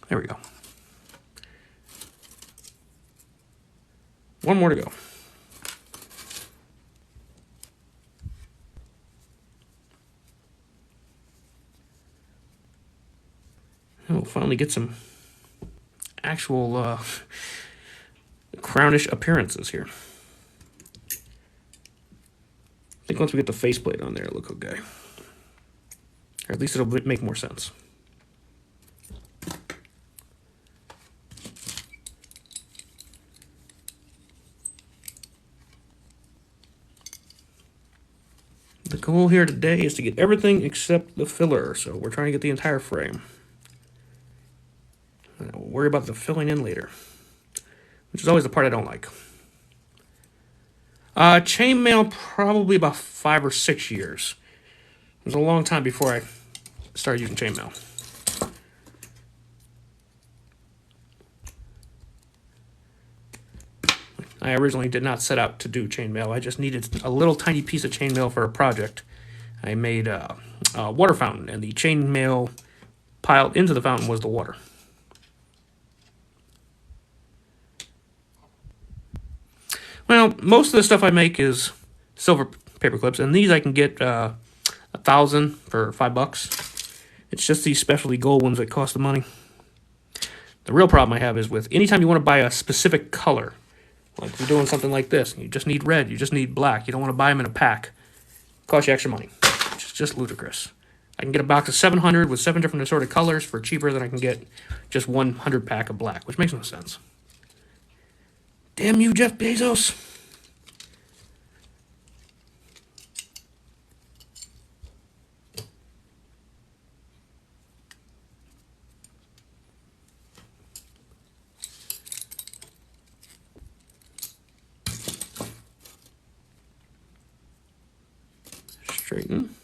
There we go. One more to go. And we'll finally get some actual crownish appearances here. I think once we get the faceplate on there, it'll look okay. Or at least it'll make more sense. The goal here today is to get everything except the filler, so we're trying to get the entire frame. And we'll worry about the filling in later, which is always the part I don't like. Chainmail, probably about 5 or 6 years. It was a long time before I started using chainmail. I originally did not set out to do chainmail. I just needed a little tiny piece of chainmail for a project. I made a water fountain, and the chainmail piled into the fountain was the water. Well, most of the stuff I make is silver paper clips, and these I can get 1,000 for $5. It's just these specialty gold ones that cost the money. The real problem I have is with anytime you want to buy a specific color, like you're doing something like this, you just need red, you just need black, you don't want to buy them in a pack. It costs you extra money. It's just ludicrous. I can get a box of 700 with 7 different assorted colors for cheaper than I can get just 100 pack of black, which makes no sense. Damn you, Jeff Bezos. Straighten.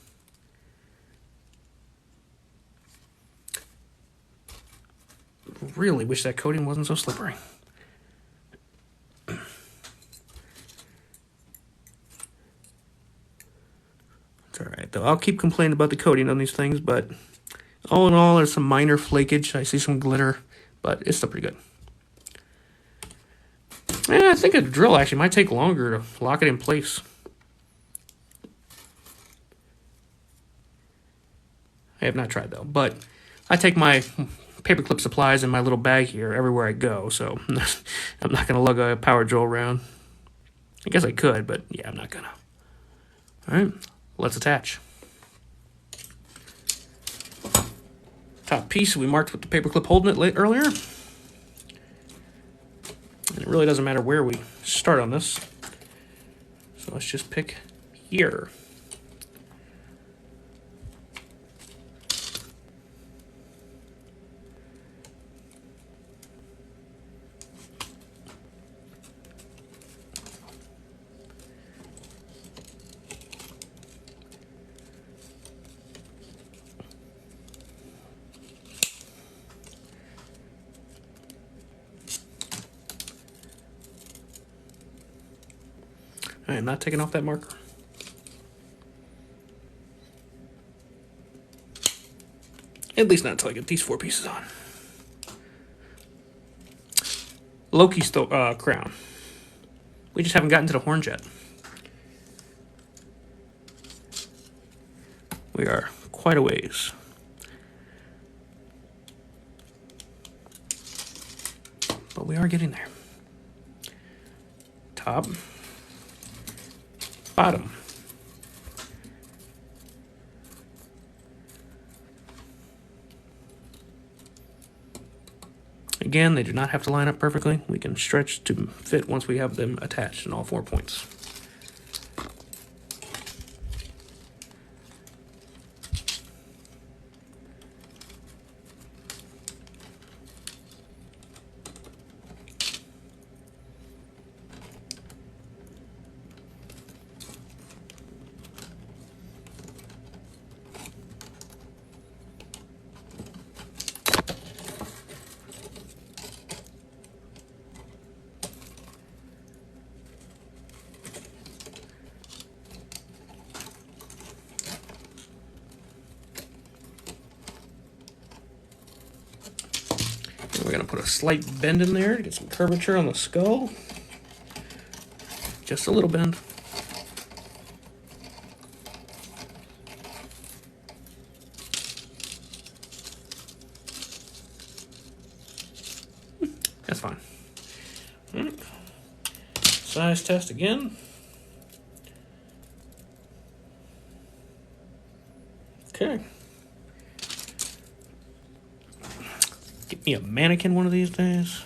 Really wish that coating wasn't so slippery. It's alright, though. I'll keep complaining about the coating on these things, but all in all, there's some minor flakage. I see some glitter, but it's still pretty good. I think a drill actually might take longer to lock it in place. I have not tried, though, but I take my paperclip supplies in my little bag here everywhere I go, so I'm not going to lug a power drill around. I guess I could, but yeah, I'm not going to. All right, let's attach. Top piece we marked with the paperclip holding it earlier. And it really doesn't matter where we start on this. So let's just pick here. I am not taking off that marker. At least not until I get these 4 pieces on. Loki Crown. We just haven't gotten to the horns yet. We are quite a ways. But we are getting there. Top. Bottom. Again, they do not have to line up perfectly. We can stretch to fit once we have them attached in all 4 points. We're going to put a slight bend in there to get some curvature on the skull. Just a little bend. That's fine. All right. Size test again. Okay. Get me a mannequin one of these days.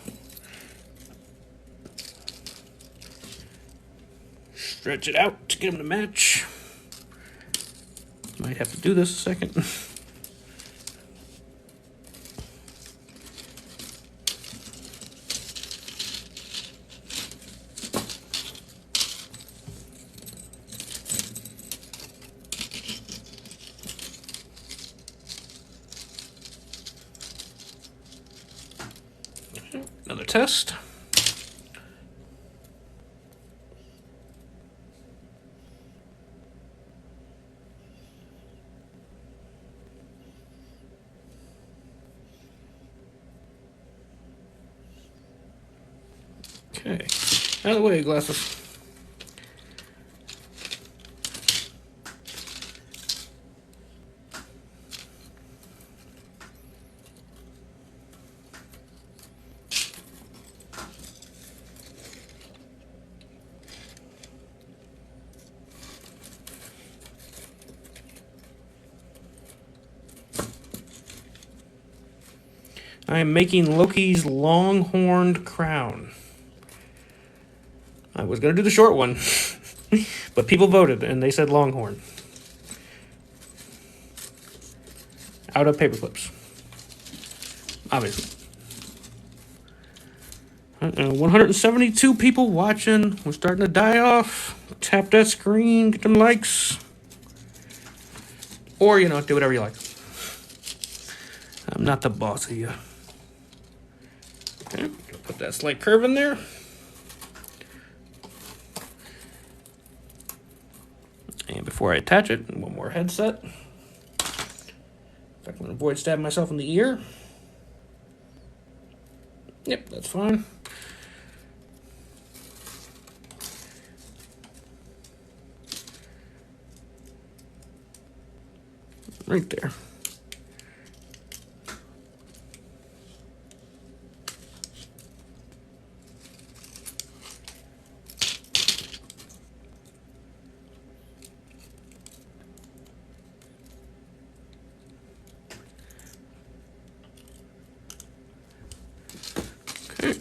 Stretch it out to get them to match. Might have to do this a second. Another test. Okay, out of the way, glasses. I am making Loki's long-horned crown. I was going to do the short one, but people voted and they said longhorn. Out of paperclips. Obviously. 172 people watching. We're starting to die off. Tap that screen, get them likes. Or, do whatever you like. I'm not the boss of you. Okay, put that slight curve in there. And before I attach it, one more headset. In fact, I'm going to avoid stabbing myself in the ear. Yep, that's fine. Right there. Okay.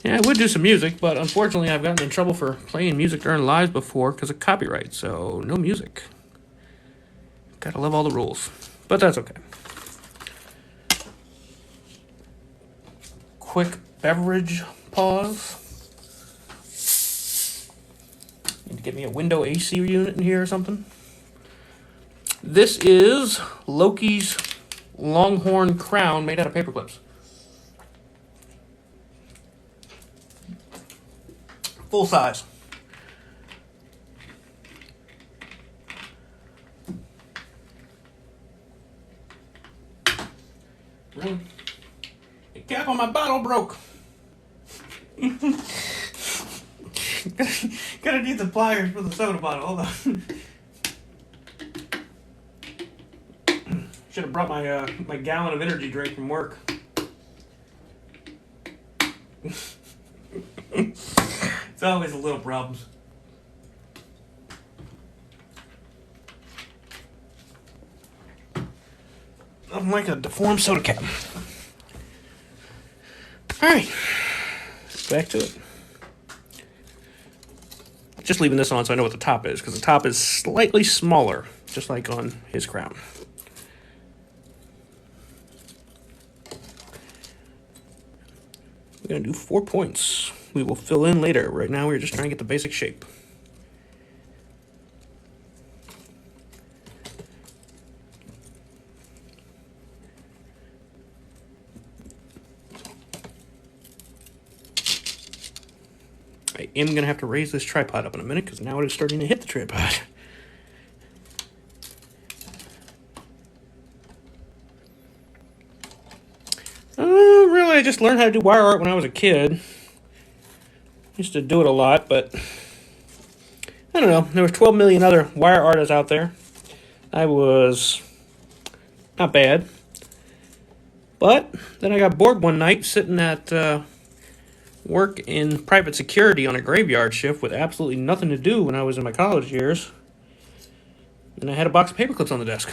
Yeah, I would do some music, but unfortunately I've gotten in trouble for playing music during lives before because of copyright, so no music. Gotta love all the rules, but that's okay. Quick beverage pause. Need to get me a window AC unit in here or something. This is Loki's Longhorn Crown made out of paper clips. Full size. Really? The cap on my bottle broke. Gotta need the pliers for the soda bottle. Hold on. Should have brought my my gallon of energy drink from work. It's always a little problems. Nothing like a deformed soda cap. Alright, back to it. Just leaving this on so I know what the top is, because the top is slightly smaller, just like on his crown. We're going to do 4 points. We will fill in later. Right now we're just trying to get the basic shape. I am going to have to raise this tripod up in a minute because now it is starting to hit the tripod. Really, I just learned how to do wire art when I was a kid. Used to do it a lot, but I don't know. There was 12 million other wire artists out there. I was not bad. But then I got bored one night sitting at work in private security on a graveyard shift with absolutely nothing to do when I was in my college years. And I had a box of paper clips on the desk.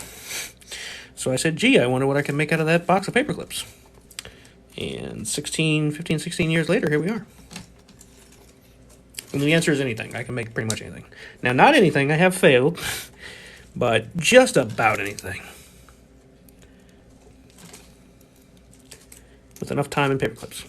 So I said, gee, I wonder what I can make out of that box of paper clips. And 15, 16 years later, here we are. And the answer is anything. I can make pretty much anything. Now, not anything. I have failed. But just about anything. With enough time and paper clips.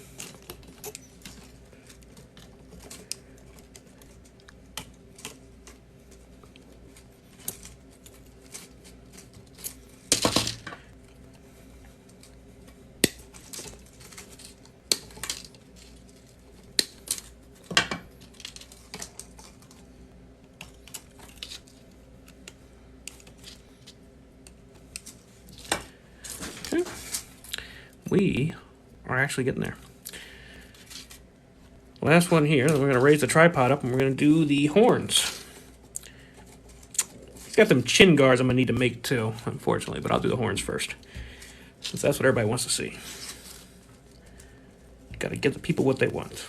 We are actually getting there. Last one here, then we're going to raise the tripod up and we're going to do the horns. He's got them chin guards I'm going to need to make too, unfortunately, but I'll do the horns first. Since that's what everybody wants to see. Got to give the people what they want.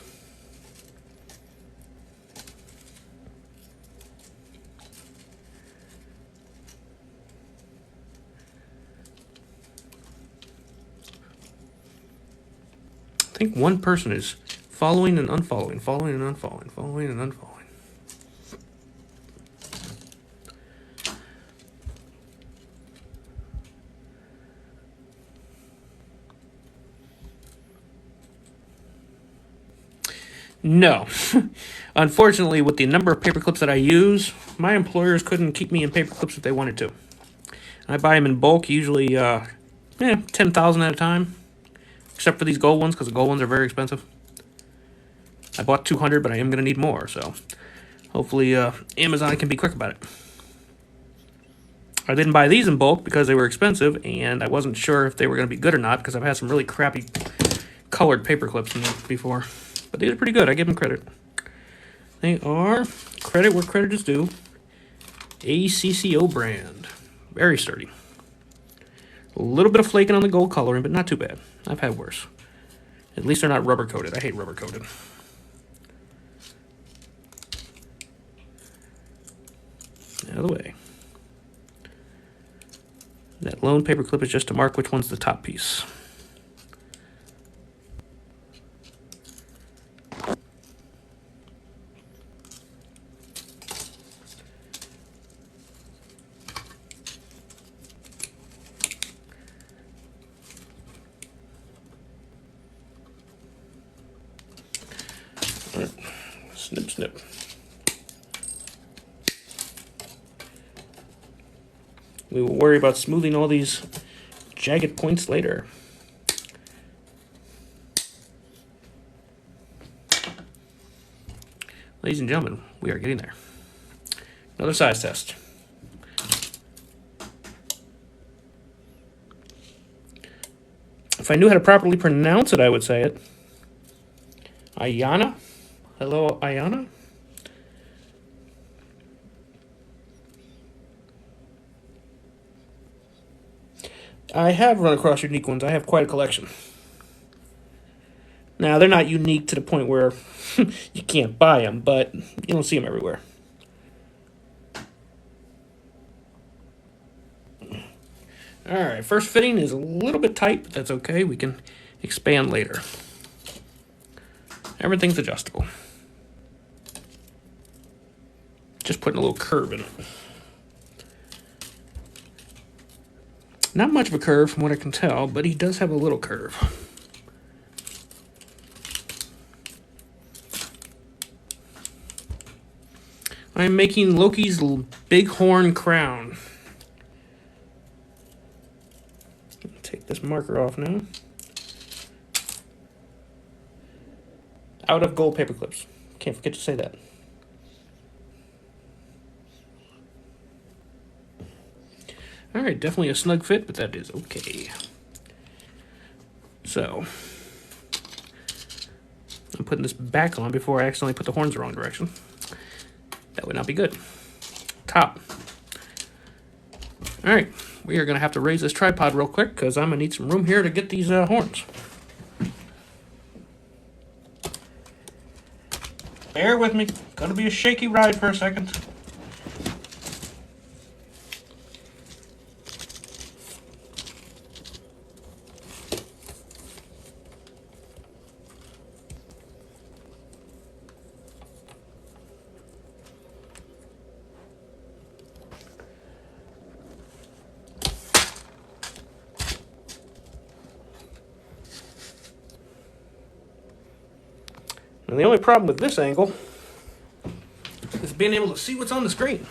I think one person is following and unfollowing, following and unfollowing, following and unfollowing. No. Unfortunately, with the number of paper clips that I use, my employers couldn't keep me in paper clips if they wanted to. I buy them in bulk, usually 10,000 at a time. Except for these gold ones, because the gold ones are very expensive. I bought 200, but I am going to need more, so hopefully Amazon can be quick about it. I didn't buy these in bulk because they were expensive, and I wasn't sure if they were going to be good or not, because I've had some really crappy colored paper clips in them before. But these are pretty good. I give them credit. They are, credit where credit is due, ACCO brand. Very sturdy. A little bit of flaking on the gold coloring, but not too bad. I've had worse. At least they're not rubber coated. I hate rubber coated. Out of the way. That lone paper clip is just to mark which one's the top piece. Snip, snip. We will worry about smoothing all these jagged points later. Ladies and gentlemen, we are getting there. Another size test. If I knew how to properly pronounce it, I would say it. Ayana? Hello, Ayana? I have run across unique ones. I have quite a collection. Now, they're not unique to the point where you can't buy them, but you don't see them everywhere. Alright, first fitting is a little bit tight, but that's okay. We can expand later. Everything's adjustable. Just putting a little curve in it. Not much of a curve from what I can tell, but he does have a little curve. I'm making Loki's bighorn crown. Take this marker off now. Out of gold paper clips. Can't forget to say that. Alright, definitely a snug fit, but that is okay. So, I'm putting this back on before I accidentally put the horns the wrong direction. That would not be good. Top. Alright, we are going to have to raise this tripod real quick because I'm going to need some room here to get these horns. Bear with me. Going to be a shaky ride for a second. And the only problem with this angle is being able to see what's on the screen.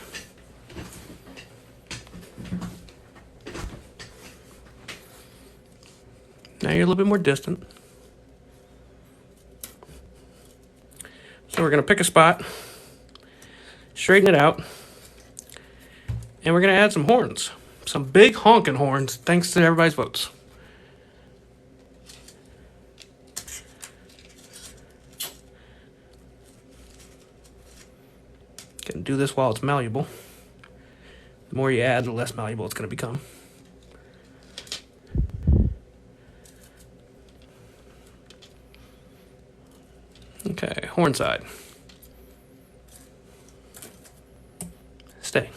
Now you're a little bit more distant. So we're going to pick a spot, straighten it out, and we're going to add some horns. Some big honking horns, thanks to everybody's votes. Can do this while it's malleable. The more you add, the less malleable it's going to become. Okay, horn side. Stay.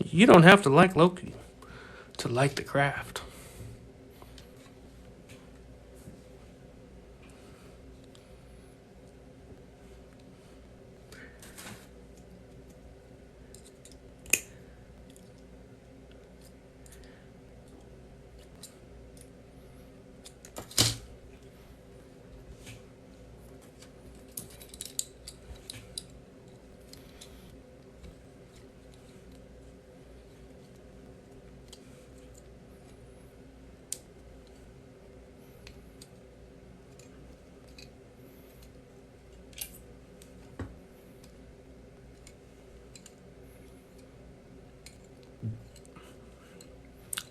You don't have to like Loki to like the craft.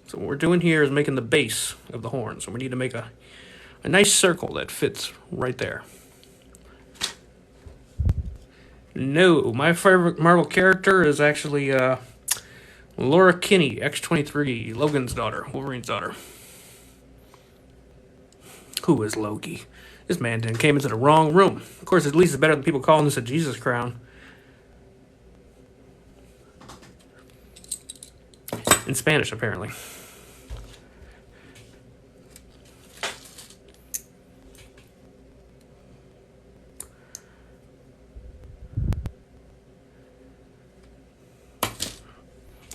So what we're doing here is making the base of the horn. So we need to make a nice circle that fits right there. No, my favorite Marvel character is actually Laura Kinney, X-23, Logan's daughter, Wolverine's daughter. Who is Loki? This man came into the wrong room. Of course, at least it's better than people calling this a Jesus crown. In Spanish, apparently.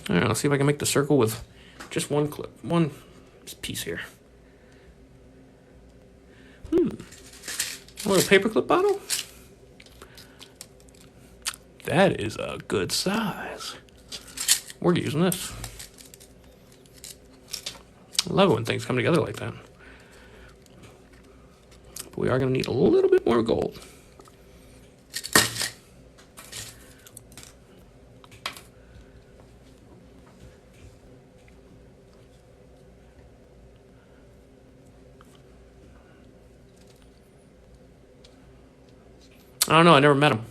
All right, let's see if I can make the circle with just one clip, one piece here. A little paperclip bottle. That is a good size. We're using this. I love it when things come together like that. But we are going to need a little bit more gold. I don't know, I never met him.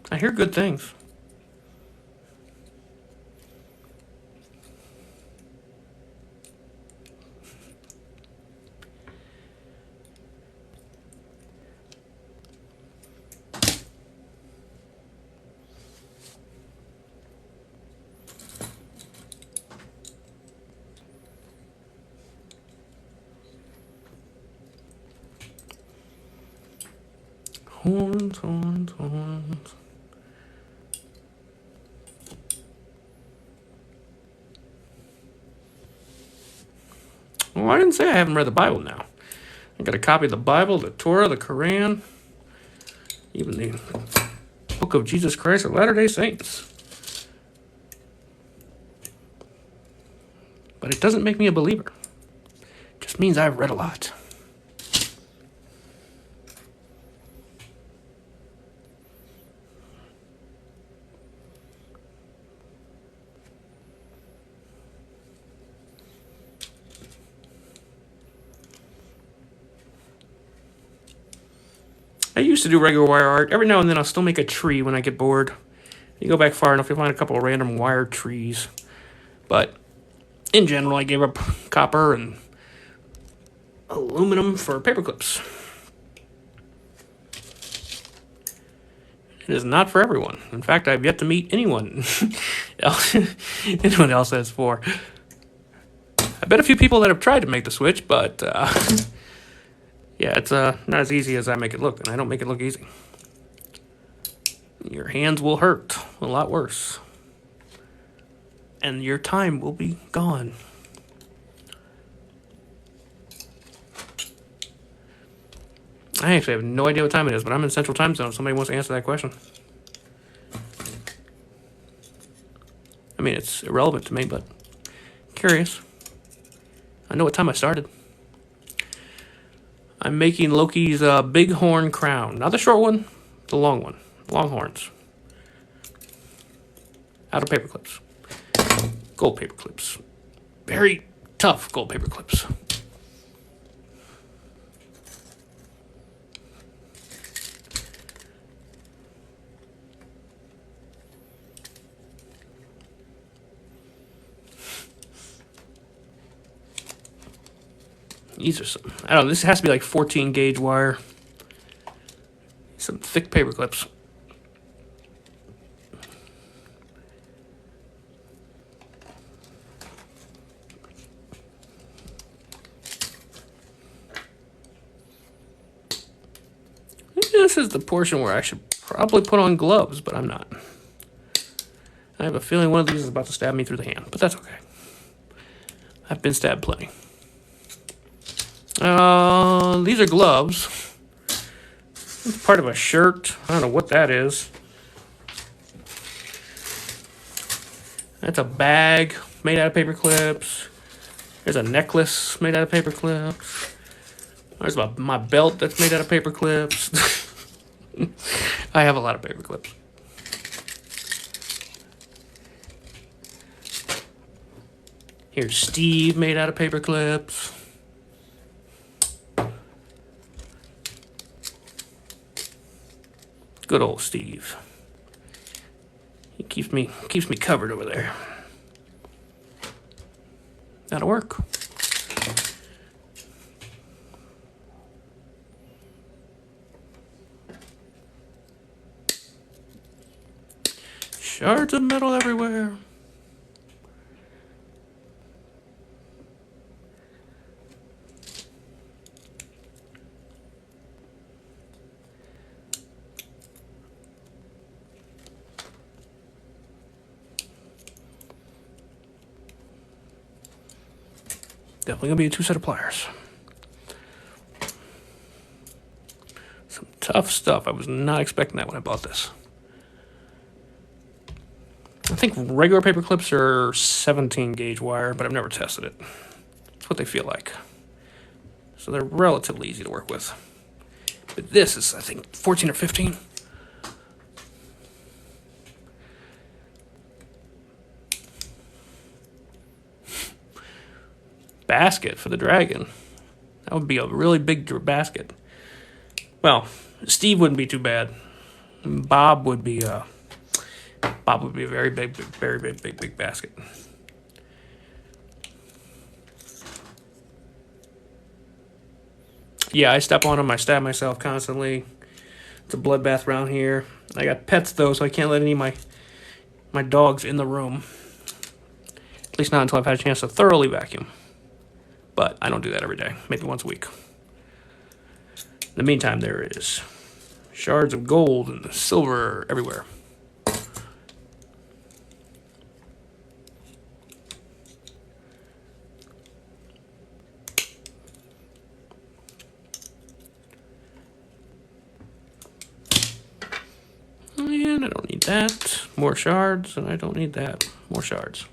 I hear good things. Horns, horns, horns. Well, I didn't say I haven't read the Bible now. I got a copy of the Bible, the Torah, the Quran, even the Book of Jesus Christ of Latter-day Saints. But it doesn't make me a believer. It just means I've read a lot. I used to do regular wire art. Every now and then I'll still make a tree when I get bored. You go back far enough, you'll find a couple of random wire trees. But in general, I gave up copper and aluminum for paperclips. It is not for everyone. In fact, I've yet to meet anyone else that's for. I bet a few people that have tried to make the switch, but yeah, it's not as easy as I make it look, and I don't make it look easy. Your hands will hurt a lot worse. And your time will be gone. I actually have no idea what time it is, but I'm in Central Time Zone if somebody wants to answer that question. I mean, it's irrelevant to me, but curious. I know what time I started. I'm making Loki's bighorn crown. Not the short one, the long one. Long horns. Out of paper clips. Gold paper clips. Very tough gold paper clips. These are some, I don't know, this has to be like 14 gauge wire. Some thick paper clips. This is the portion where I should probably put on gloves, but I'm not. I have a feeling one of these is about to stab me through the hand, but that's okay. I've been stabbed plenty. These are gloves. It's part of a shirt. I don't know what that is. That's a bag made out of paper clips. There's a necklace made out of paper clips. There's my belt that's made out of paper clips. I have a lot of paper clips. Here's Steve made out of paper clips. Good old Steve. He keeps me covered over there. That'll work. Shards of metal everywhere. Definitely gonna be a 2 set of pliers. Some tough stuff. I was not expecting that when I bought this. I think regular paper clips are 17 gauge wire, but I've never tested it. That's what they feel like. So they're relatively easy to work with. But this is, I think, 14 or 15. Basket for the dragon. That would be a really big basket. Well, Steve wouldn't be too bad. Bob would be a very big basket. Yeah, I step on them. I stab myself constantly. It's a bloodbath around here. I got pets though, so I can't let any of my dogs in the room. At least not until I've had a chance to thoroughly vacuum. But I don't do that every day. Maybe once a week. In the meantime, there is shards of gold and silver everywhere. And I don't need that. More shards, and I don't need that. More shards.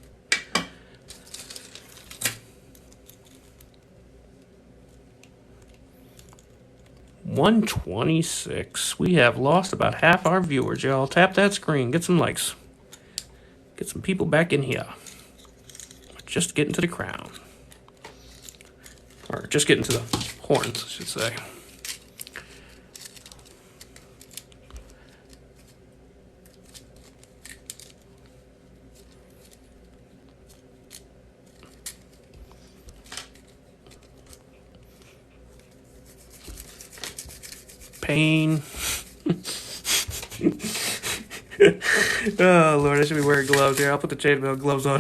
$126. We have lost about half our viewers, y'all. Tap that screen. Get some likes. Get some people back in here. Just getting to the crown. Or just getting to the horns, I should say. Pain. Oh, Lord, I should be wearing gloves here. I'll put the chainmail gloves on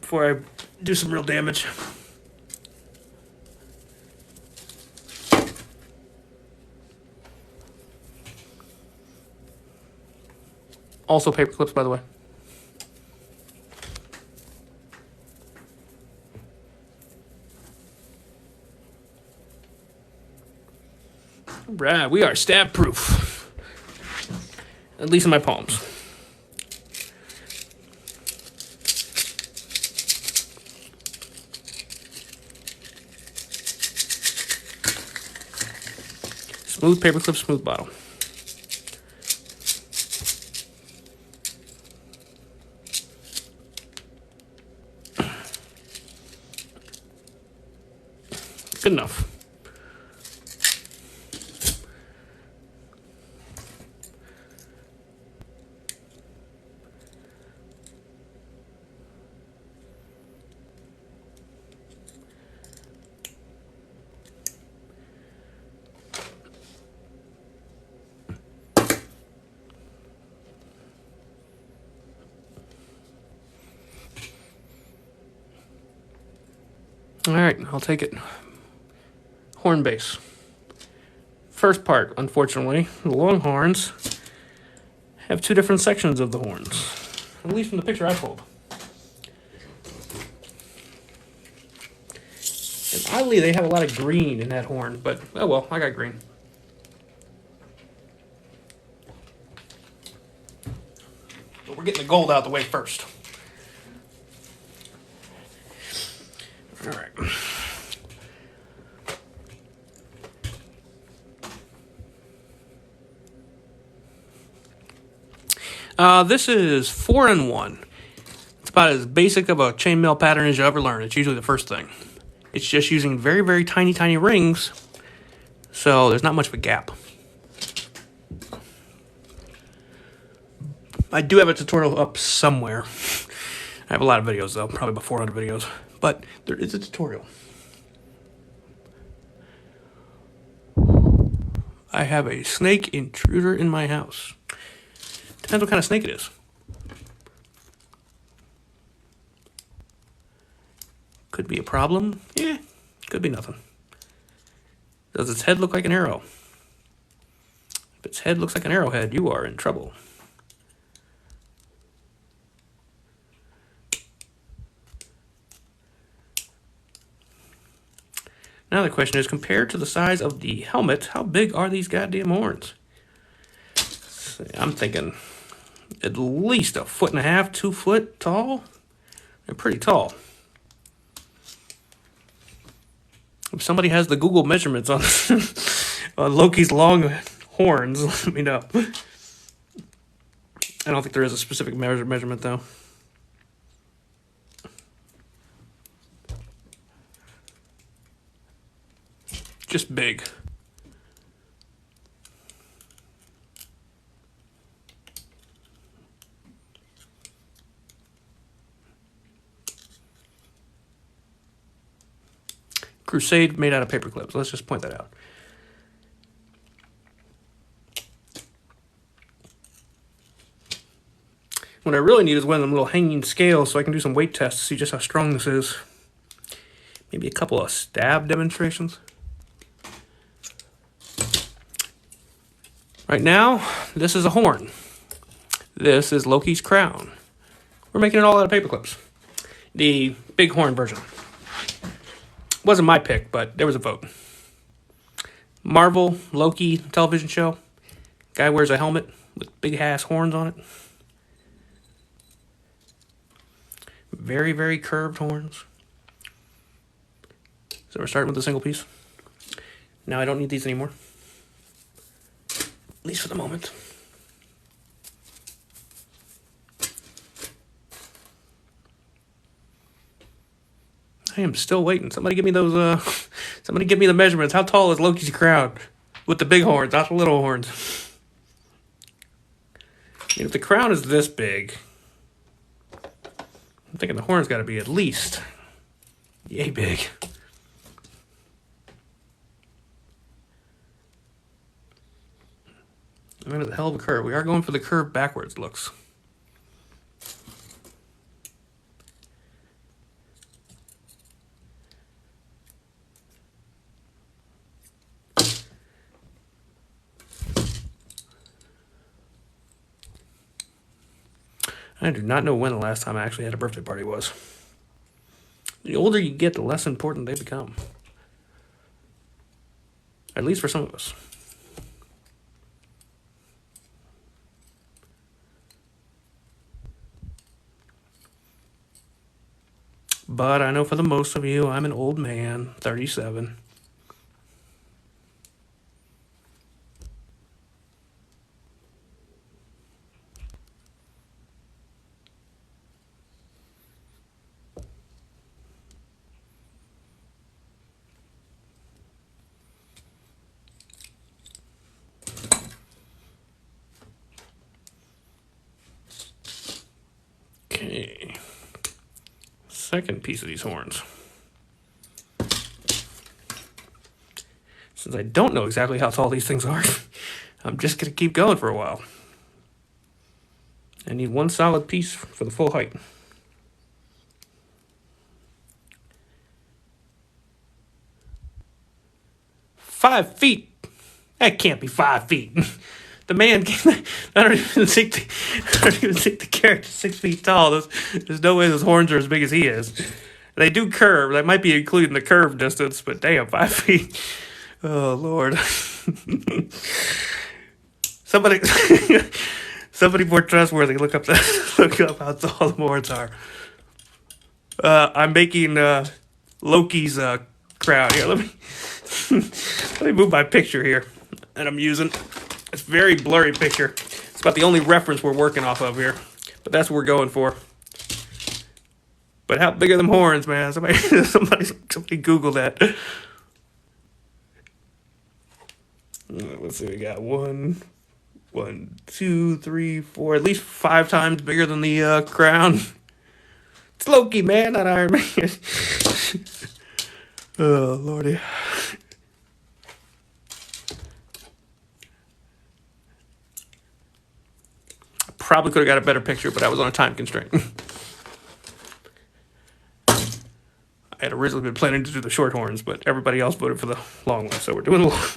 before I do some real damage. Also paper clips, by the way. Right, we are stab proof. At least in my palms. Smooth paperclip, smooth bottle. Good enough. All right, I'll take it. Horn base. First part, unfortunately, the long horns have 2 different sections of the horns, at least from the picture I pulled. And oddly, they have a lot of green in that horn, but oh well, I got green. But we're getting the gold out the way first. All right. This is 4-in-1. It's about as basic of a chainmail pattern as you ever learn. It's usually the first thing. It's just using very, very tiny rings, so there's not much of a gap. I do have a tutorial up somewhere. I have a lot of videos, though, probably about 400 videos, but there is a tutorial. I have a snake intruder in my house. Depends what kind of snake it is. Could be a problem. Yeah, could be nothing. Does its head look like an arrow? If its head looks like an arrowhead, you are in trouble. Now the question is, compared to the size of the helmet, how big are these goddamn horns? I'm thinking at least 1.5 feet, 2 foot tall. They're pretty tall. If somebody has the Google measurements on, on Loki's long horns, let me know. I don't think there is a specific measurement, though. Just big. Crusade made out of paper clips. Let's just point that out. What I really need is one of them little hanging scales so I can do some weight tests to see just how strong this is. Maybe a couple of stab demonstrations. Right now, this is a horn. This is Loki's crown. We're making it all out of paper clips. The big horn version. Wasn't my pick, but there was a vote. Marvel, Loki television show. Guy wears a helmet with big ass horns on it. Very, very curved horns. So we're starting with a single piece. Now I don't need these anymore. At least for the moment. I am still waiting. Somebody give me those, somebody give me the measurements. How tall is Loki's crown? With the big horns, not the little horns. I mean, if the crown is this big, I'm thinking the horn's got to be at least yay big. I mean, it's a hell of a curve. We are going for the curve backwards looks. I do not know when the last time I actually had a birthday party was. The older you get, the less important they become. At least for some of us. But I know for the most of you, I'm an old man, 37. Okay. Second piece of these horns. Since I don't know exactly how tall these things are, I'm just going to keep going for a while. I need one solid piece for the full height. "5 feet? That can't be 5 feet. The man, I don't even think the character's 6 feet tall. There's no way those horns are as big as he is. They do curve. That might be including the curve distance, but damn, 5 feet. Oh, Lord. Somebody more trustworthy, look up how tall the horns are. I'm making Loki's crown here. Let me move my picture here that I'm using. It's a very blurry picture. It's about the only reference we're working off of here, but that's what we're going for. But how big are them horns, man? Somebody Google that. Let's see, we got 1, 2, 3, 4, at least 5 times bigger than the crown. It's Loki, man, not Iron Man. Oh, Lordy. Probably could have got a better picture, but I was on a time constraint. I had originally been planning to do the short horns, but everybody else voted for the long one, so we're doing the long.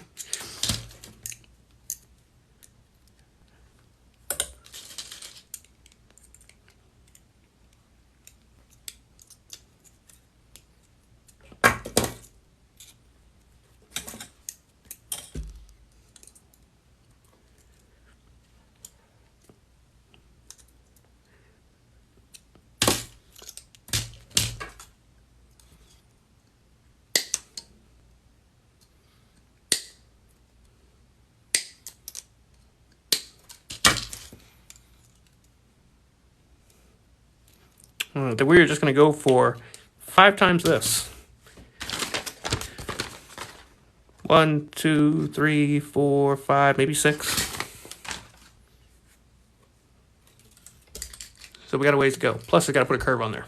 Then we're just going to go for 5 times this. 1, 2, 3, 4, 5, maybe 6. So we got a ways to go. Plus, I got to put a curve on there.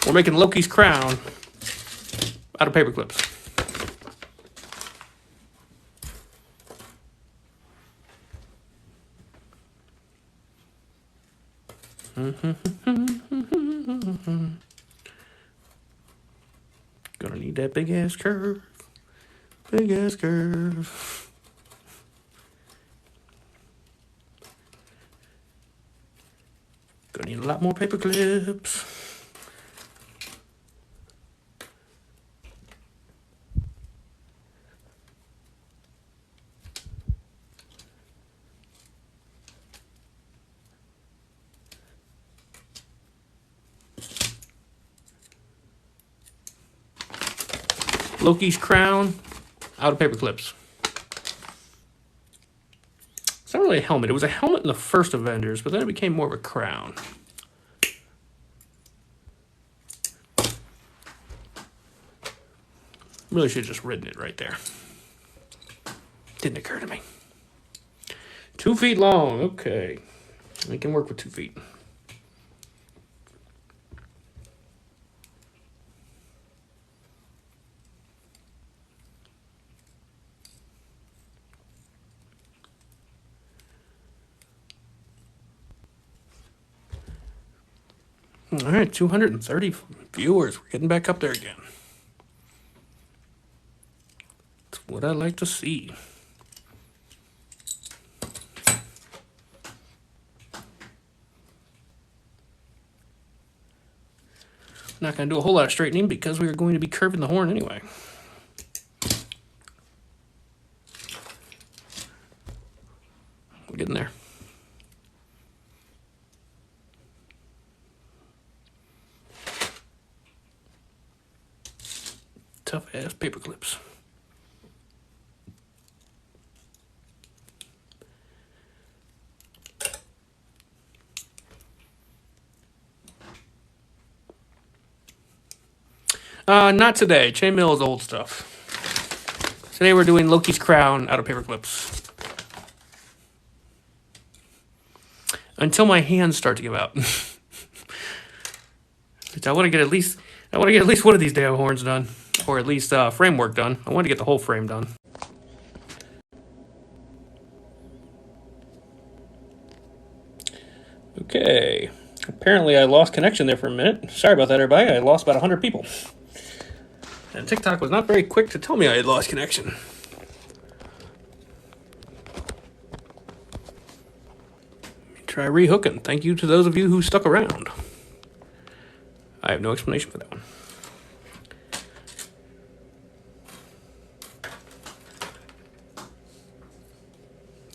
We're making Loki's crown out of paper clips. Gonna need that big ass curve. Big ass curve. Gonna need a lot more paper clips. Loki's crown out of paper clips. It's not really a helmet. It was a helmet in the first Avengers, but then it became more of a crown. Really should have just written it right there. Didn't occur to me. 2 feet long. Okay. We can work with 2 feet. All right, 230 viewers. We're getting back up there again. That's what I like to see. Not going to do a whole lot of straightening because we are going to be curving the horn anyway. We're getting there. Tough ass paper clips. Not today. Chainmail is old stuff. Today we're doing Loki's crown out of paper clips. Until my hands start to give out. I want to get at least one of these damn horns done, or at least framework done. I want to get the whole frame done. Okay. Apparently I lost connection there for a minute. Sorry about that, everybody. I lost about 100 people. And TikTok was not very quick to tell me I had lost connection. Let me try rehooking. Thank you to those of you who stuck around. I have no explanation for that one.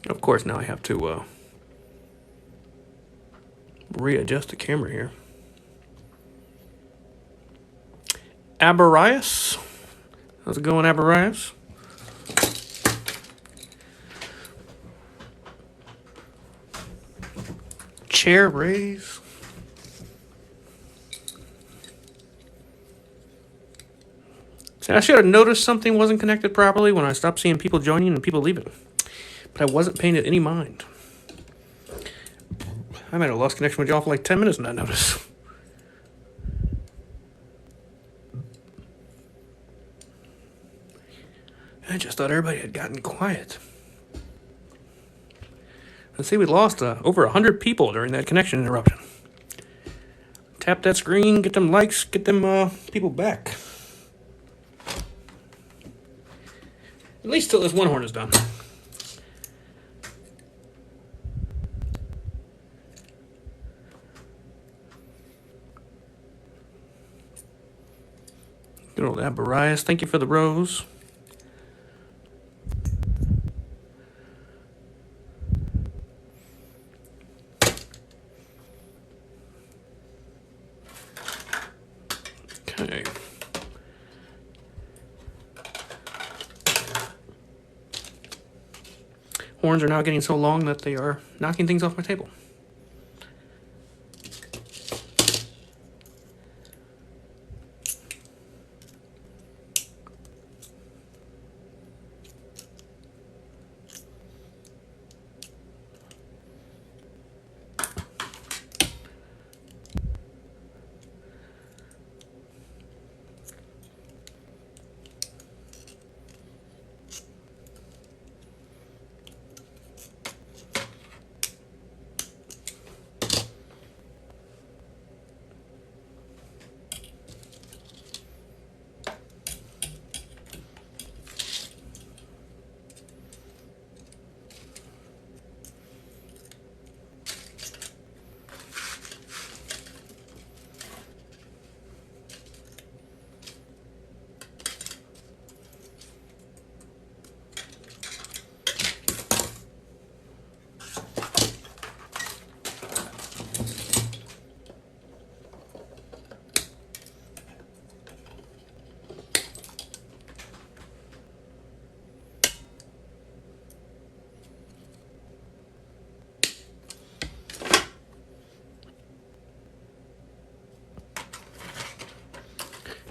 Of course, now I have to readjust the camera here. Abarius? How's it going, Abarius? Chair raise. See, I should have noticed something wasn't connected properly when I stopped seeing people joining and people leaving. But I wasn't paying it any mind. I might have lost connection with y'all for like 10 minutes and not notice. I just thought everybody had gotten quiet. Let's see, we lost over 100 people during that connection interruption. Tap that screen, get them likes, get them people back. At least till this one horn is done. Good old Abarius, thank you for the rose. Okay. horns are now getting so long that they are knocking things off my table.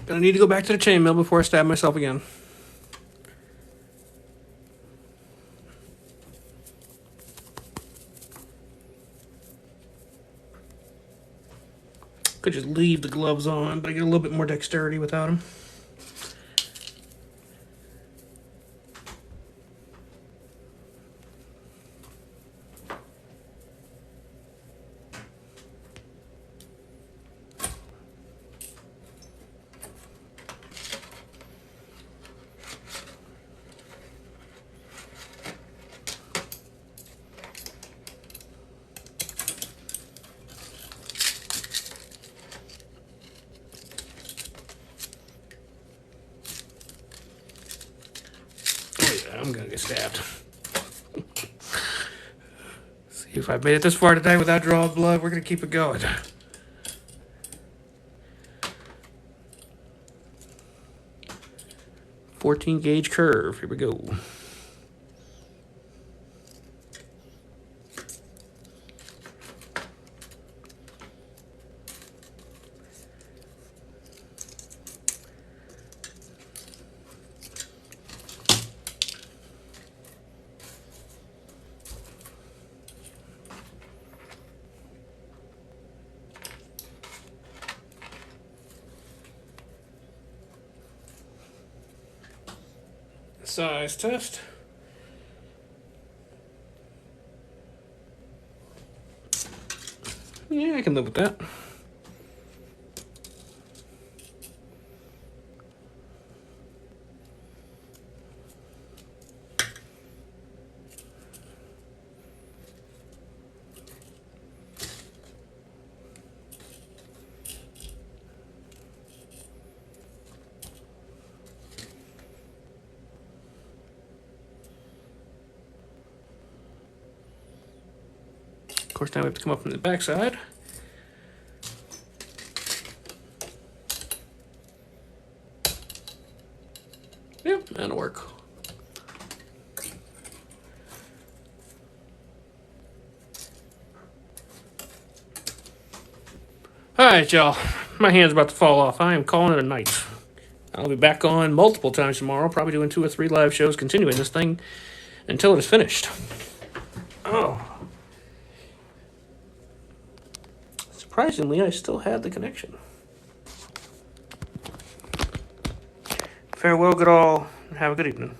Gonna need to go back to the chainmail before I stab myself again. Could just leave the gloves on, but I get a little bit more dexterity without them. I'm gonna get stabbed. See if I've made it this far today without drawing blood. We're gonna keep it going. .14 gauge curve. Here we go. Size test. Yeah, I can live with that. Of course, now we have to come up from the back side. Yep, that'll work. Alright, y'all. My hand's about to fall off. I am calling it a night. I'll be back on multiple times tomorrow, probably doing 2 or 3 live shows, continuing this thing until it is finished. Oh. Surprisingly, I still had the connection. Farewell, good all, and have a good evening.